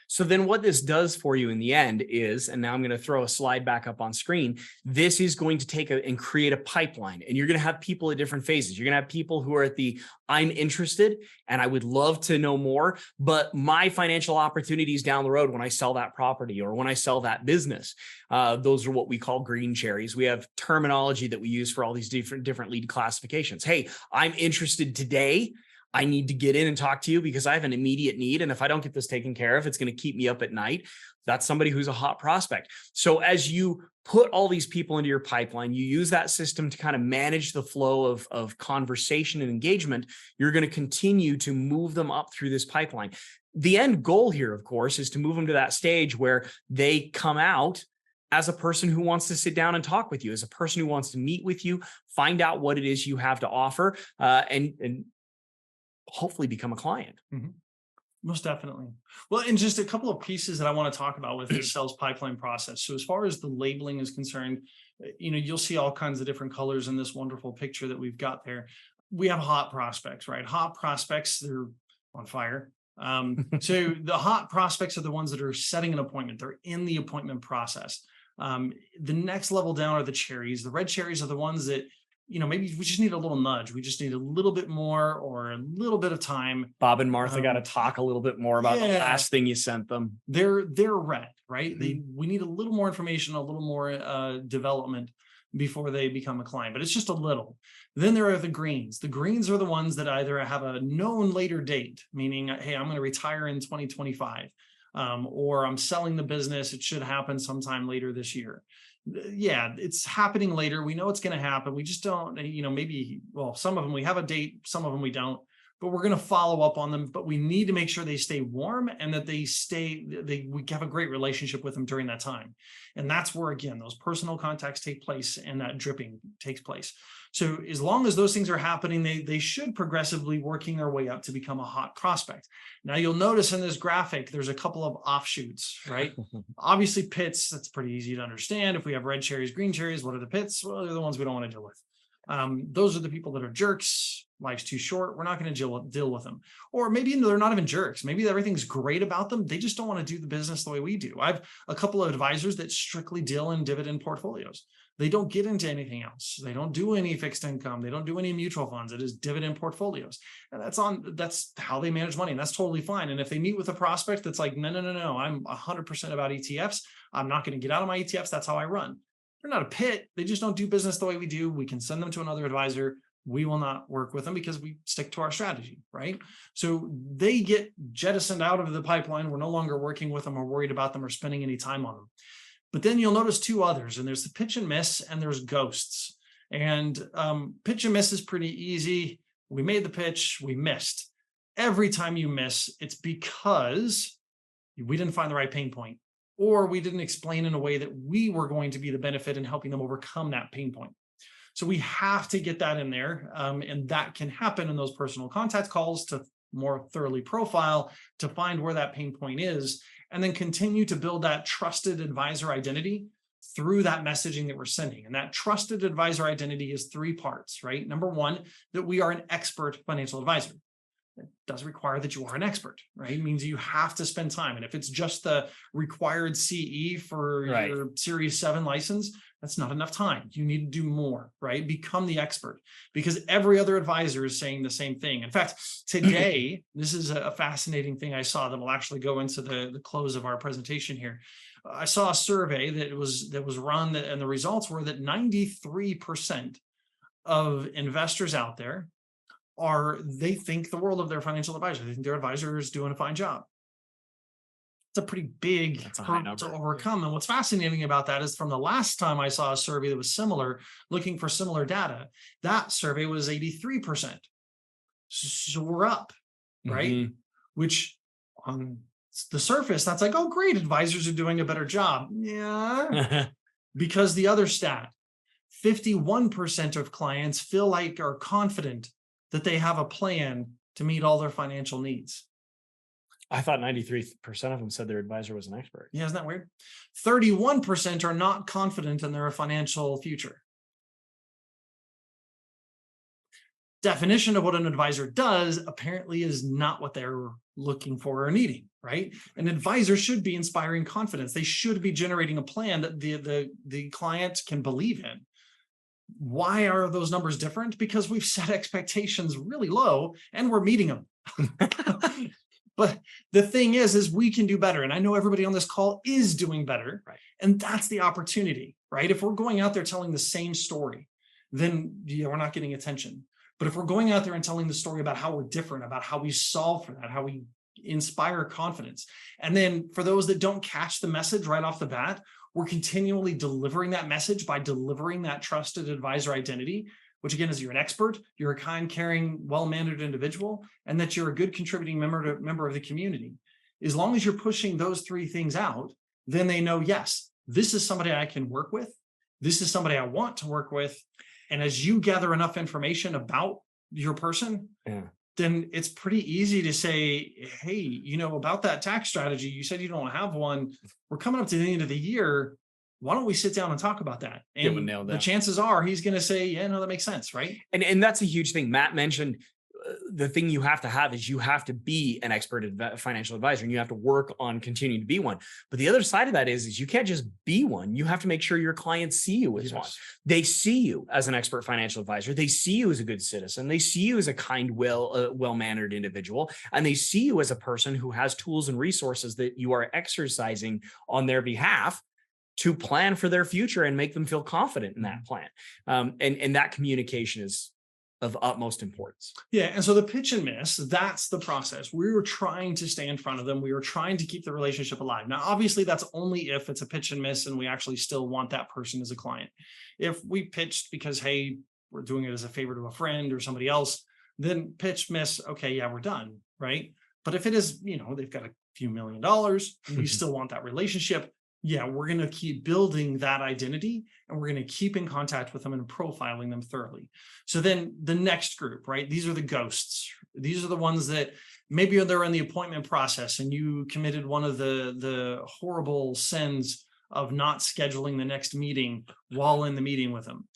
So then what this does for you in the end is, and now I'm going to throw a slide back up on screen, this is going to take and create a pipeline, and you're going to have people at different phases. You're going to have people who are at the, I'm interested and I would love to know more, but my financial opportunities down the road when I sell that property or when I sell that business, those are what we call green cherries. We have terminology that we use for all these different lead classifications. Hey, I'm interested today. I need to get in and talk to you because I have an immediate need. And if I don't get this taken care of, it's going to keep me up at night. That's somebody who's a hot prospect. So as you put all these people into your pipeline, you use that system to kind of manage the flow of conversation and engagement. You're going to continue to move them up through this pipeline. The end goal here, of course, is to move them to that stage where they come out as a person who wants to sit down and talk with you, as a person who wants to meet with you, find out what it is you have to offer, and hopefully become a client. Mm-hmm. Most definitely. Well, and just a couple of pieces that I want to talk about with the sales pipeline process. So as far as the labeling is concerned, you'll see all kinds of different colors in this wonderful picture that we've got there. We have hot prospects, right? Hot prospects, they're on fire. So the hot prospects are the ones that are setting an appointment. They're in the appointment process. The next level down are the cherries. The red cherries are the ones that, maybe we just need a little nudge. We just need a little bit more or a little bit of time. Bob and Martha got to talk a little bit more about the last thing you sent them. They're red, right? Mm-hmm. We need a little more information, a little more development before they become a client, but it's just a little. Then there are the greens. The greens are the ones that either have a known later date, meaning, hey, I'm going to retire in 2025, or I'm selling the business. It should happen sometime later this year. Yeah, it's happening later. We know it's going to happen. We just don't, maybe, some of them we have a date, some of them we don't, but we're going to follow up on them. But we need to make sure they stay warm and that we have a great relationship with them during that time. And that's where, again, those personal contacts take place and that dripping takes place. So as long as those things are happening, they should progressively working their way up to become a hot prospect. Now you'll notice in this graphic, there's a couple of offshoots, right? Obviously pits, that's pretty easy to understand. If we have red cherries, green cherries, what are the pits? Well, they're the ones we don't want to deal with. Those are the people that are jerks. Life's too short. We're not going to deal with them. Or maybe they're not even jerks. Maybe everything's great about them. They just don't want to do the business the way we do. I have a couple of advisors that strictly deal in dividend portfolios. They don't get into anything else. They don't do any fixed income. They don't do any mutual funds. It is dividend portfolios. And that's how they manage money. And that's totally fine. And if they meet with a prospect that's like, no, I'm 100% about ETFs. I'm not going to get out of my ETFs. That's how I run. They're not a pit. They just don't do business the way we do. We can send them to another advisor. We will not work with them because we stick to our strategy, right? So they get jettisoned out of the pipeline. We're no longer working with them or worried about them or spending any time on them. But then you'll notice two others, and there's the pitch and miss, and there's ghosts. And pitch and miss is pretty easy. We made the pitch, we missed. Every time you miss, it's because we didn't find the right pain point, or we didn't explain in a way that we were going to be the benefit in helping them overcome that pain point. So we have to get that in there. And that can happen in those personal contact calls to more thoroughly profile, to find where that pain point is, and then continue to build that trusted advisor identity through that messaging that we're sending. And that trusted advisor identity is three parts, right? Number one, that we are an expert financial advisor. It does require that you are an expert, right? It means you have to spend time. And if it's just the required CE for your Series 7 license, that's not enough time. You need to do more, right? Become the expert, because every other advisor is saying the same thing. In fact, today, this is a fascinating thing I saw that will actually go into the close of our presentation here. I saw a survey that was run, and the results were that 93% of investors out there they think the world of their financial advisor. They think their advisor is doing a fine job. It's a pretty big hurdle to overcome. And what's fascinating about that is, from the last time I saw a survey that was similar, looking for similar data, that survey was 83%. So we're up, right? Which on the surface, that's like, oh, great, advisors are doing a better job. Yeah, because the other stat, 51% of clients feel like are confident that they have a plan to meet all their financial needs. I thought 93% of them said their advisor was an expert. Yeah, isn't that weird? 31% are not confident in their financial future. Definition of what an advisor does apparently is not what they're looking for or needing, right? An advisor should be inspiring confidence. They should be generating a plan that the client can believe in. Why are those numbers different? Because we've set expectations really low and we're meeting them. But the thing is we can do better. And I know everybody on this call is doing better. Right. And that's the opportunity, right? If we're going out there telling the same story, then we're not getting attention. But if we're going out there and telling the story about how we're different, about how we solve for that, how we inspire confidence, and then for those that don't catch the message right off the bat, we're continually delivering that message by delivering that trusted advisor identity, which again is you're an expert, you're a kind, caring, well-mannered individual, and that you're a good contributing member of the community. As long as you're pushing those three things out, then they know, yes, this is somebody I can work with. This is somebody I want to work with. And as you gather enough information about your person, then it's pretty easy to say, hey, about that tax strategy, you said you don't have one. We're coming up to the end of the year. Why don't we sit down and talk about that? And the chances are he's going to say, yeah, no, that makes sense, right? And that's a huge thing. Matt mentioned the thing you have to have is you have to be an expert financial advisor, and you have to work on continuing to be one. But the other side of that is you can't just be one. You have to make sure your clients see you as one. They see you as an expert financial advisor. They see you as a good citizen. They see you as a kind, well-mannered individual. And they see you as a person who has tools and resources that you are exercising on their behalf to plan for their future and make them feel confident in that plan. And that communication is of utmost importance. Yeah. And so the pitch and miss, that's the process. We were trying to stay in front of them. We were trying to keep the relationship alive. Now, obviously, that's only if it's a pitch and miss and we actually still want that person as a client. If we pitched because, hey, we're doing it as a favor to a friend or somebody else, then pitch, miss, okay, yeah, we're done, right? But if it is, they've got a few $1 million, and we still want that relationship, yeah, we're going to keep building that identity, and we're going to keep in contact with them and profiling them thoroughly. So then the next group, right? These are the ghosts. These are the ones that maybe they're in the appointment process and you committed one of the horrible sins of not scheduling the next meeting while in the meeting with them.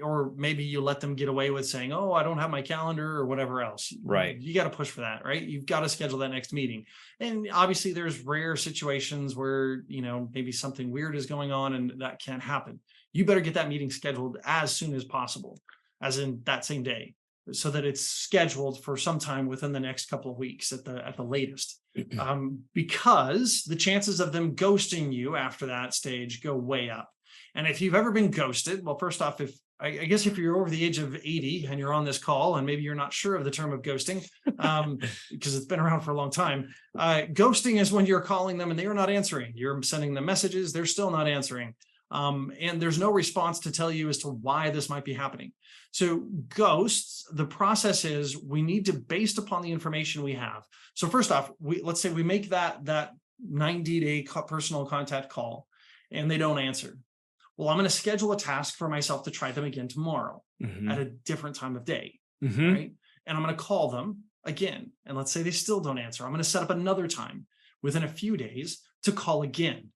Or maybe you let them get away with saying, oh, I don't have my calendar or whatever else. Right. You got to push for that, right? You've got to schedule that next meeting. And obviously there's rare situations where, maybe something weird is going on and that can't happen. You better get that meeting scheduled as soon as possible, as in that same day, so that it's scheduled for sometime within the next couple of weeks at the latest. Because the chances of them ghosting you after that stage go way up. And if you've ever been ghosted, well, first off, if I guess if you're over the age of 80 and you're on this call and maybe you're not sure of the term of ghosting, because it's been around for a long time, ghosting is when you're calling them and they are not answering. You're sending them messages, they're still not answering. And there's no response to tell you as to why this might be happening. So ghosts, the process is we need to, based upon the information we have. So first off, let's say we make that 90-day personal contact call and they don't answer. Well, I'm going to schedule a task for myself to try them again tomorrow at a different time of day, right? And I'm going to call them again. And let's say they still don't answer. I'm going to set up another time within a few days to call again,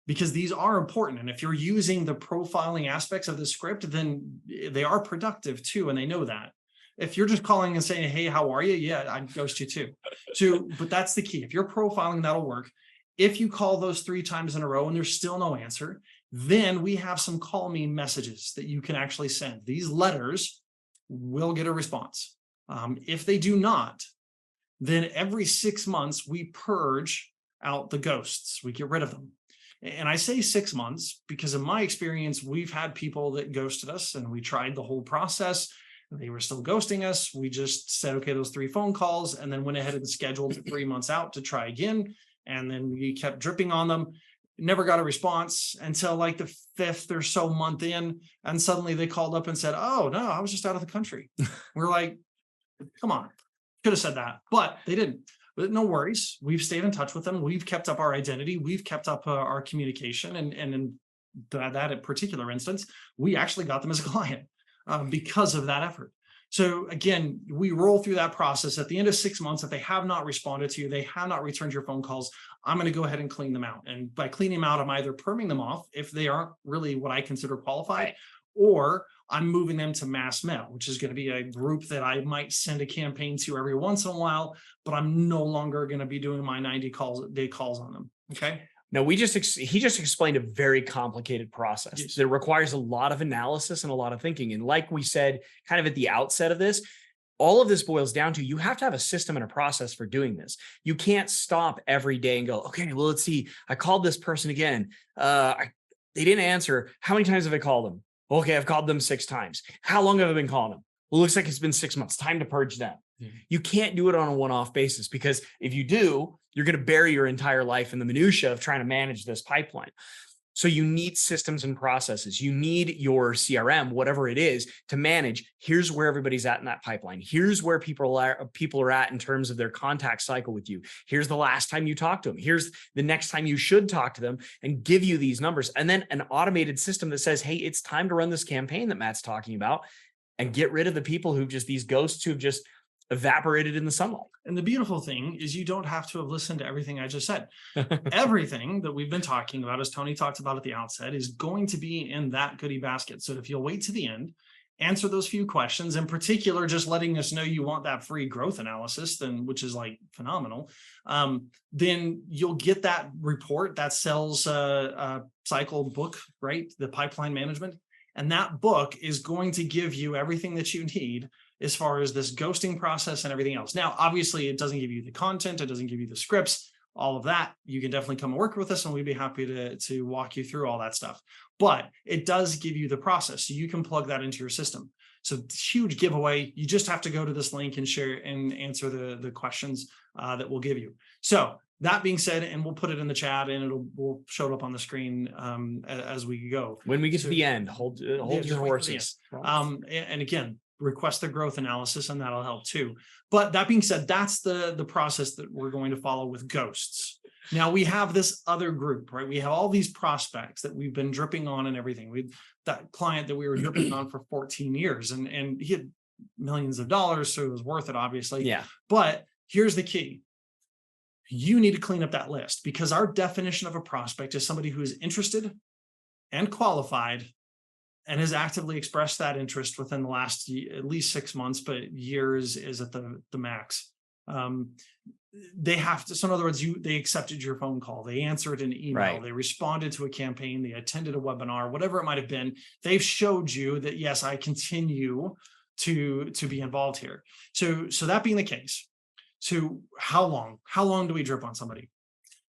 because these are important. And if you're using the profiling aspects of the script, then they are productive too. And they know that. If you're just calling and saying, hey, how are you? Yeah, I'd ghost you too. So, but that's the key. If you're profiling, that'll work. If you call those 3 times in a row and there's still no answer, then we have some call me messages that you can actually send. These letters will get a response. If they do not, then every 6 months we purge out the ghosts. We get rid of them. And I say 6 months because in my experience, we've had people that ghosted us and we tried the whole process. They were still ghosting us. We just said, okay, those 3 phone calls, and then went ahead and scheduled 3 months out to try again. And then we kept dripping on them. Never got a response until like the 5th or so month in. And suddenly they called up and said, oh, no, I was just out of the country. We're like, come on, could have said that, but they didn't. But no worries. We've stayed in touch with them. We've kept up our identity. We've kept up our communication. And in that particular instance, we actually got them as a client because of that effort. So again, we roll through that process. At the end of 6 months, if they have not responded to you, they have not returned your phone calls, I'm going to go ahead and clean them out. And by cleaning them out, I'm either perming them off if they aren't really what I consider qualified, or I'm moving them to mass mail, which is going to be a group that I might send a campaign to every once in a while, but I'm no longer going to be doing my 90-day calls on them. Okay. No, he just explained a very complicated process. Yes. That requires a lot of analysis and a lot of thinking. And like we said, kind of at the outset of this, all of this boils down to you have to have a system and a process for doing this. You can't stop every day and go, okay, well, let's see. I called this person again. They didn't answer. How many times have I called them? Okay, I've called them 6 times. How long have I been calling them? Well, it looks like it's been 6 months. Time to purge them. You can't do it on a one-off basis, because if you do, you're going to bury your entire life in the minutia of trying to manage this pipeline. So you need systems and processes. You need your CRM, whatever it is, to manage. Here's where everybody's at in that pipeline. Here's where people are at in terms of their contact cycle with you. Here's the last time you talked to them. Here's the next time you should talk to them, and give you these numbers. And then an automated system that says, hey, it's time to run this campaign that Matt's talking about, and get rid of the people who've just, these ghosts who've just evaporated in the sunlight. And the beautiful thing is you don't have to have listened to everything I just said. Everything that we've been talking about, as Tony talked about at the outset, is going to be in that goodie basket. So if you'll wait to the end, answer those few questions, in particular, just letting us know you want that free growth analysis, then, which is like phenomenal, then you'll get that report, that sales cycle book, right? The pipeline management. And that book is going to give you everything that you need as far as this ghosting process and everything else. Now, obviously, it doesn't give you the content. It doesn't give you the scripts, all of that. You can definitely come and work with us, and we'd be happy to walk you through all that stuff. But it does give you the process, so you can plug that into your system. So huge giveaway. You just have to go to this link and share and answer the questions that we'll give you. So that being said, and we'll put it in the chat, and we'll show it up on the screen as we go. When we get to the end, hold your horses. And again, request the growth analysis, and that'll help too. But that being said, that's the process that we're going to follow with ghosts. Now we have this other group, right? We have all these prospects that we've been dripping on and everything. That client that we were dripping on for 14 years, and he had millions of dollars, so it was worth it, obviously. Yeah. But here's the key. You need to clean up that list, because our definition of a prospect is somebody who is interested and qualified and has actively expressed that interest within the last at least 6 months, but years is at the max. They have to, so in other words, they accepted your phone call, they answered an email, right, they responded to a campaign, they attended a webinar, whatever it might have been. They've showed you that, yes, I continue to be involved here. So that being the case, so how long do we drip on somebody?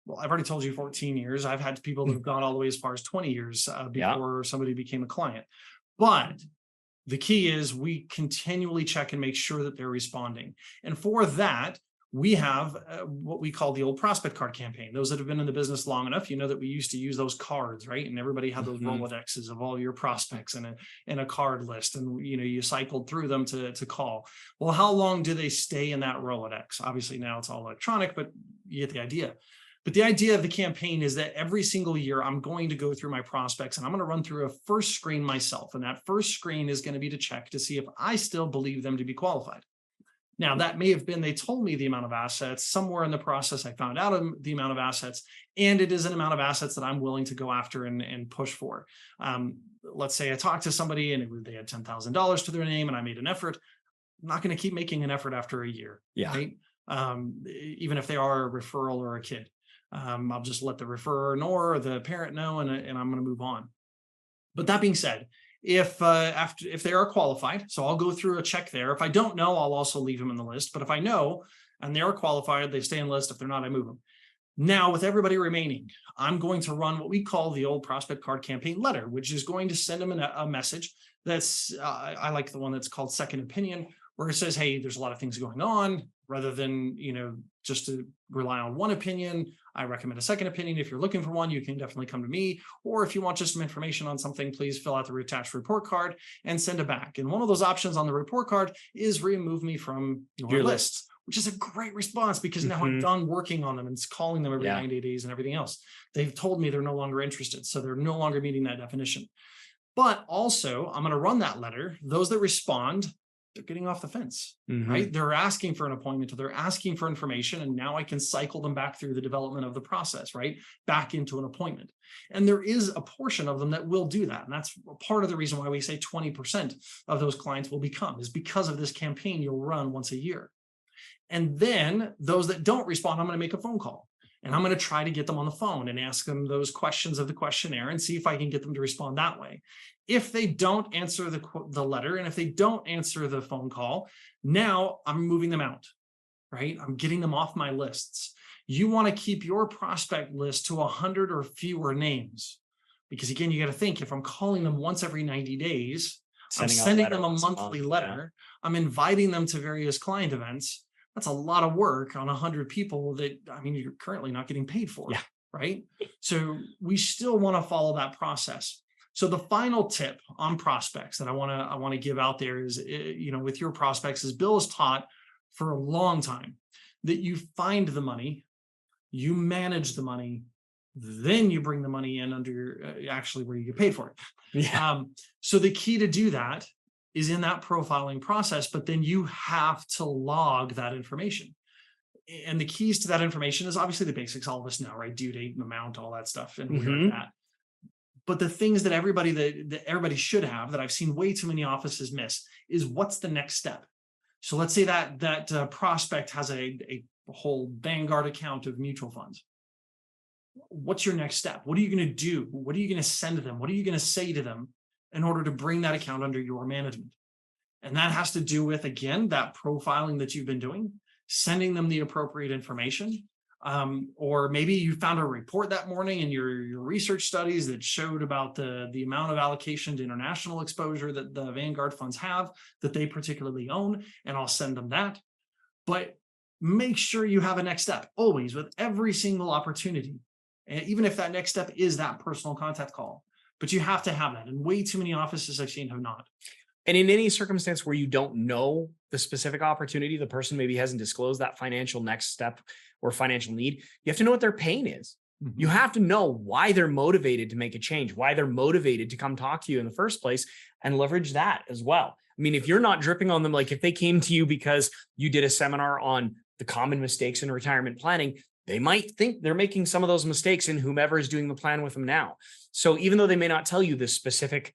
Well, I've already told you 14 years. I've had people that have gone all the way as far as 20 years before somebody became a client. But the key is we continually check and make sure that they're responding. And for that, we have what we call the old prospect card campaign. Those that have been in the business long enough, you know that we used to use those cards, right? And everybody had those Rolodexes of all your prospects and a card list, and you cycled through them to call. Well, how long do they stay in that Rolodex? Obviously now it's all electronic, but you get the idea. But the idea of the campaign is that every single year I'm going to go through my prospects and I'm going to run through a first screen myself. And that first screen is going to be to check to see if I still believe them to be qualified. Now, that may have been they told me the amount of assets. Somewhere in the process, I found out the amount of assets, and it is an amount of assets that I'm willing to go after and push for. Let's say I talked to somebody and they had $10,000 to their name and I made an effort. I'm not going to keep making an effort after a year, right? Even if they are a referral or a kid. I'll just let the referrer know or the parent know, and I'm going to move on. But that being said, if they are qualified, so I'll go through a check there. If I don't know, I'll also leave them in the list. But if I know and they are qualified, they stay in the list. If they're not, I move them. Now, with everybody remaining, I'm going to run what we call the old prospect card campaign letter, which is going to send them a message that's, I like the one that's called second opinion, where it says, hey, there's a lot of things going on. Rather than, just to rely on one opinion, I recommend a second opinion. If you're looking for one, you can definitely come to me. Or if you want just some information on something, please fill out the attached report card and send it back. And one of those options on the report card is remove me from your list, which is a great response because now I'm done working on them and calling them every 90 days and everything else. They've told me they're no longer interested. So they're no longer meeting that definition. But also, I'm going to run that letter. Those that respond, they're getting off the fence, right? They're asking for an appointment, or they're asking for information, and now I can cycle them back through the development of the process, right? Back into an appointment. And there is a portion of them that will do that. And that's part of the reason why we say 20% of those clients will become, is because of this campaign you'll run once a year. And then those that don't respond, I'm going to make a phone call. And I'm going to try to get them on the phone and ask them those questions of the questionnaire and see if I can get them to respond that way. If they don't answer the letter, and if they don't answer the phone call, now I'm moving them out, right? I'm getting them off my lists. You want to keep your prospect list to 100 or fewer names. Because again, you got to think, if I'm calling them once every 90 days, I'm sending them a monthly letter, I'm inviting them to various client events. That's a lot of work on 100 people that, you're currently not getting paid for, right? So we still want to follow that process. So the final tip on prospects that I want to give out there is, with your prospects, is Bill has taught for a long time that you find the money, you manage the money, then you bring the money in under actually where you get paid for it. So the key to do that is in that profiling process, but then you have to log that information. And the keys to that information is obviously the basics, all of us know, right? Due date, amount, all that stuff, and we learned that. But the things that everybody should have, that I've seen way too many offices miss, is what's the next step. So let's say that prospect has a whole Vanguard account of mutual funds. What's your next step? What are you going to do? What are you going to send to them? What are you going to say to them in order to bring that account under your management? And that has to do with, again, that profiling that you've been doing, sending them the appropriate information. Or maybe you found a report that morning in your research studies that showed about the amount of allocation to international exposure that the Vanguard funds have that they particularly own, and I'll send them that. But make sure you have a next step always with every single opportunity. And even if that next step is that personal contact call, but you have to have that. And way too many offices I've seen have not. And in any circumstance where you don't know the specific opportunity, the person maybe hasn't disclosed that financial next step or financial need, you have to know what their pain is. You have to know why they're motivated to make a change, why they're motivated to come talk to you in the first place, and leverage that as well. If you're not dripping on them, like if they came to you because you did a seminar on the common mistakes in retirement planning, they might think they're making some of those mistakes in whomever is doing the plan with them now. So even though they may not tell you the specific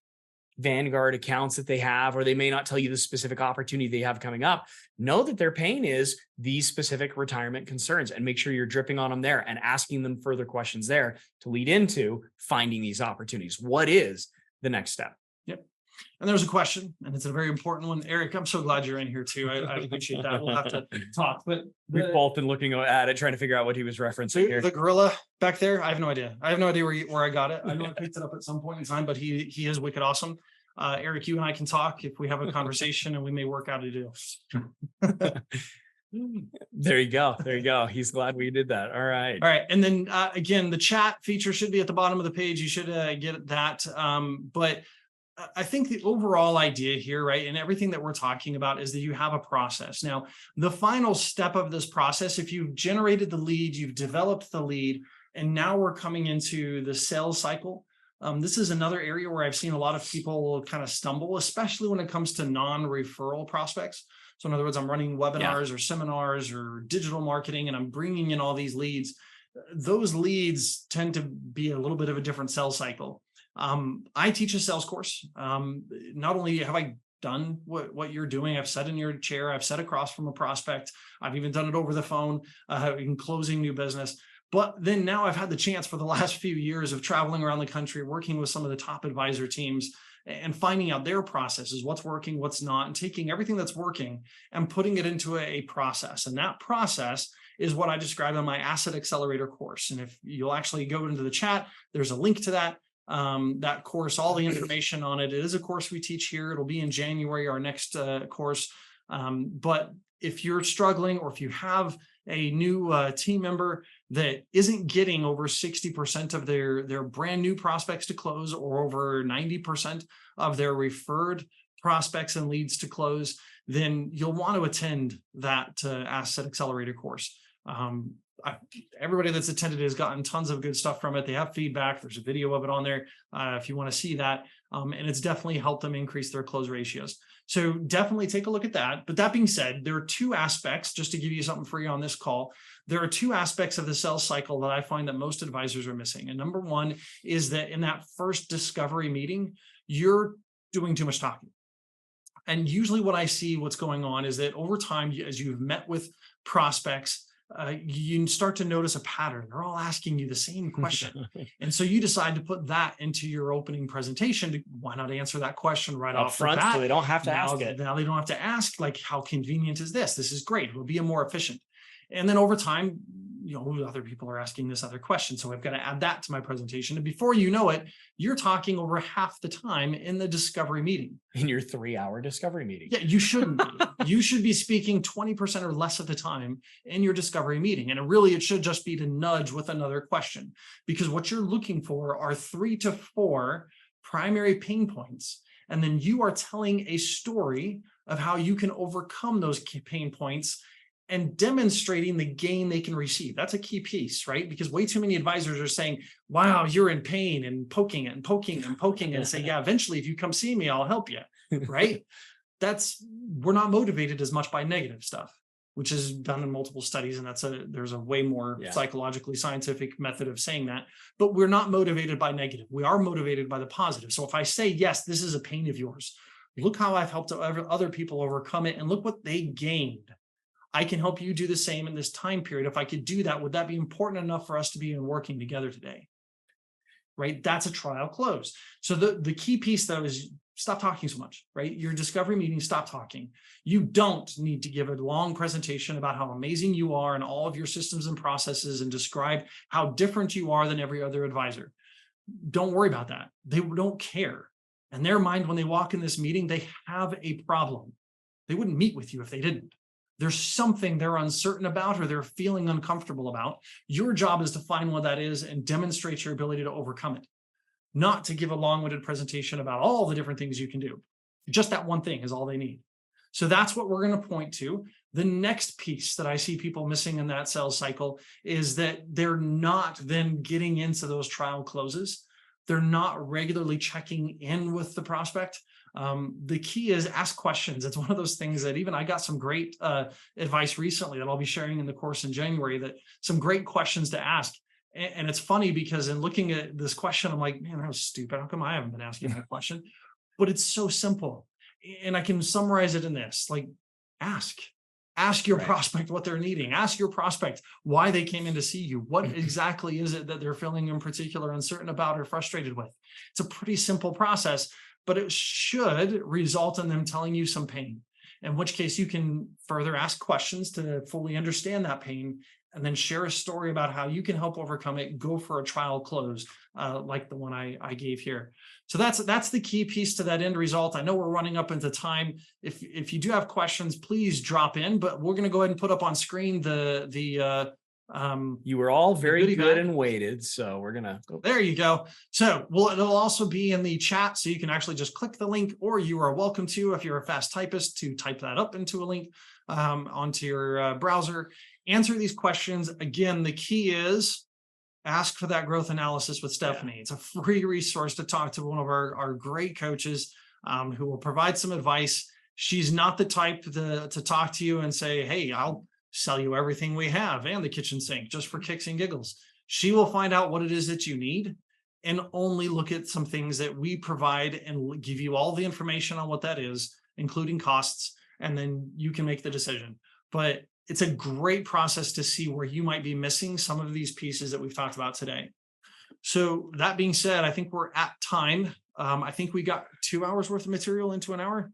Vanguard accounts that they have, or they may not tell you the specific opportunity they have coming up, know that their pain is these specific retirement concerns, and make sure you're dripping on them there and asking them further questions there to lead into finding these opportunities. What is the next step? Yep. And there's a question, and it's a very important one. Eric, I'm so glad you're in here too. I appreciate that. We'll have to talk. But we've both been looking at it, trying to figure out what he was referencing here. The gorilla back there, I have no idea. I have no idea where I got it. I know I picked it up at some point in time, but he is wicked awesome. Eric, you and I can talk if we have a conversation, and we may work out a deal. There you go. There you go. He's glad we did that. All right. All right. And then again, the chat feature should be at the bottom of the page. You should get that. But I think the overall idea here, right, and everything that we're talking about is that you have a process. Now, the final step of this process, if you've generated the lead, you've developed the lead, and now we're coming into the sales cycle. This is another area where I've seen a lot of people kind of stumble, especially when it comes to non-referral prospects. So in other words, I'm running webinars or seminars or digital marketing, and I'm bringing in all these leads. Those leads tend to be a little bit of a different sales cycle. I teach a sales course. Not only have I done what you're doing, I've sat in your chair, I've sat across from a prospect, I've even done it over the phone in closing new business. But then now I've had the chance for the last few years of traveling around the country, working with some of the top advisor teams and finding out their processes, what's working, what's not, and taking everything that's working and putting it into a process. And that process is what I describe in my Asset Accelerator course. And if you'll actually go into the chat, there's a link to that course, all the information on it. It is a course we teach here. It'll be in January, our next course. But if you're struggling, or if you have a new team member that isn't getting over 60% of their brand new prospects to close, or over 90% of their referred prospects and leads to close, then you'll want to attend that Asset Accelerator course. Everybody that's attended has gotten tons of good stuff from it. They have feedback. There's a video of it on there if you want to see that. And it's definitely helped them increase their close ratios. So definitely take a look at that. But that being said, there are two aspects, just to give you something free on this call. There are two aspects of the sales cycle that I find that most advisors are missing. And number one is that in that first discovery meeting, you're doing too much talking. And usually what I see what's going on is that over time, as you've met with prospects, you start to notice a pattern. They're all asking you the same question. And so you decide to put that into your opening presentation. Why not answer that question right off front, so they don't have to ask it. Now they don't have to ask, like, how convenient is this? This is great. It'll be more efficient. And then over time, other people are asking this other question. So I've got to add that to my presentation. And before you know it, you're talking over half the time in the discovery meeting. In your 3-hour discovery meeting. Yeah, you shouldn't be. You should be speaking 20% or less of the time in your discovery meeting. And it should just be to nudge with another question, because what you're looking for are 3 to 4 primary pain points. And then you are telling a story of how you can overcome those pain points and demonstrating the gain they can receive. That's a key piece, right? Because way too many advisors are saying, wow, you're in pain, and poking it and poking and poking it and say, yeah, eventually if you come see me, I'll help you, right? We're not motivated as much by negative stuff, which is done in multiple studies. And there's a way more psychologically scientific method of saying that, but we're not motivated by negative. We are motivated by the positive. So if I say, yes, this is a pain of yours, look how I've helped other people overcome it, and look what they gained. I can help you do the same in this time period. If I could do that, would that be important enough for us to be working together today? Right? That's a trial close. So the key piece, though, is stop talking so much, right? Your discovery meeting, stop talking. You don't need to give a long presentation about how amazing you are and all of your systems and processes, and describe how different you are than every other advisor. Don't worry about that. They don't care. In their mind, when they walk in this meeting, they have a problem. They wouldn't meet with you if they didn't. There's something they're uncertain about, or they're feeling uncomfortable about. Your job is to find what that is and demonstrate your ability to overcome it, not to give a long-winded presentation about all the different things you can do. Just that one thing is all they need. So that's what we're going to point to. The next piece that I see people missing in that sales cycle is that they're not then getting into those trial closes. They're not regularly checking in with the prospect. The key is ask questions. It's one of those things that even I got some great advice recently that I'll be sharing in the course in January, that some great questions to ask. And it's funny because in looking at this question, I'm like, man, that was stupid. How come I haven't been asking that question? But it's so simple. And I can summarize it in this, like, ask your prospect what they're needing. Ask your prospect why they came in to see you. What exactly is it that they're feeling in particular uncertain about or frustrated with? It's a pretty simple process, but it should result in them telling you some pain, in which case you can further ask questions to fully understand that pain, and then share a story about how you can help overcome it. Go for a trial close, like the one I gave here. So that's the key piece to that end result. I know we're running up into time. If you do have questions, please drop in. But we're going to go ahead and put up on screen you were all very good bag. and weighted, so we're gonna there you go. So it'll also be in the chat, so you can actually just click the link, or you are welcome to, if you're a fast typist, to type that up into a link onto your browser. Answer these questions. Again, the key is ask for that growth analysis with Stephanie. It's a free resource to talk to one of our great coaches who will provide some advice. She's not the type to talk to you and say, hey, I'll sell you everything we have and the kitchen sink just for kicks and giggles. She will find out what it is that you need and only look at some things that we provide and give you all the information on what that is, including costs, and then you can make the decision. But it's a great process to see where you might be missing some of these pieces that we've talked about today. So that being said, I think we're at time. I think we got 2 hours worth of material into an hour.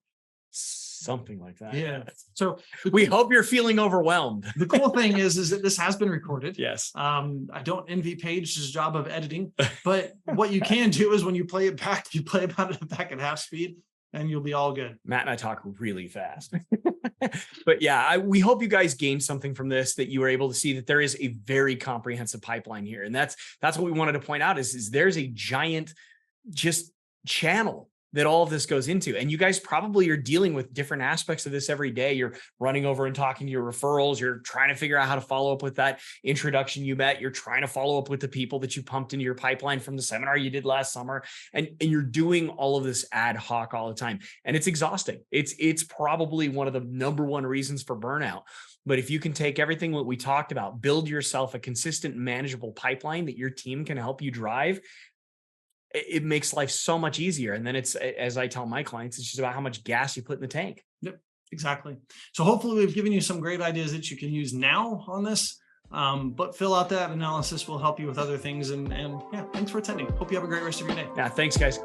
something like that. Yeah. So we hope you're feeling overwhelmed. The cool thing is that this has been recorded. Yes. I don't envy Paige's job of editing, but what you can do is when you play it back, you play about it back at half speed and you'll be all good. Matt and I talk really fast. But yeah, we hope you guys gained something from this, that you were able to see that there is a very comprehensive pipeline here. And that's what we wanted to point out is there's a giant just channel that all of this goes into. And you guys probably are dealing with different aspects of this every day. You're running over and talking to your referrals. You're trying to figure out how to follow up with that introduction you met. You're trying to follow up with the people that you pumped into your pipeline from the seminar you did last summer. And you're doing all of this ad hoc all the time. And it's exhausting. It's probably one of the number one reasons for burnout. But if you can take everything what we talked about, build yourself a consistent, manageable pipeline that your team can help you drive, it makes life so much easier. And then it's, as I tell my clients, it's just about how much gas you put in the tank. Yep, exactly. So hopefully we've given you some great ideas that you can use now on this, but fill out that analysis will help you with other things. And yeah, thanks for attending. Hope you have a great rest of your day. Yeah, thanks guys.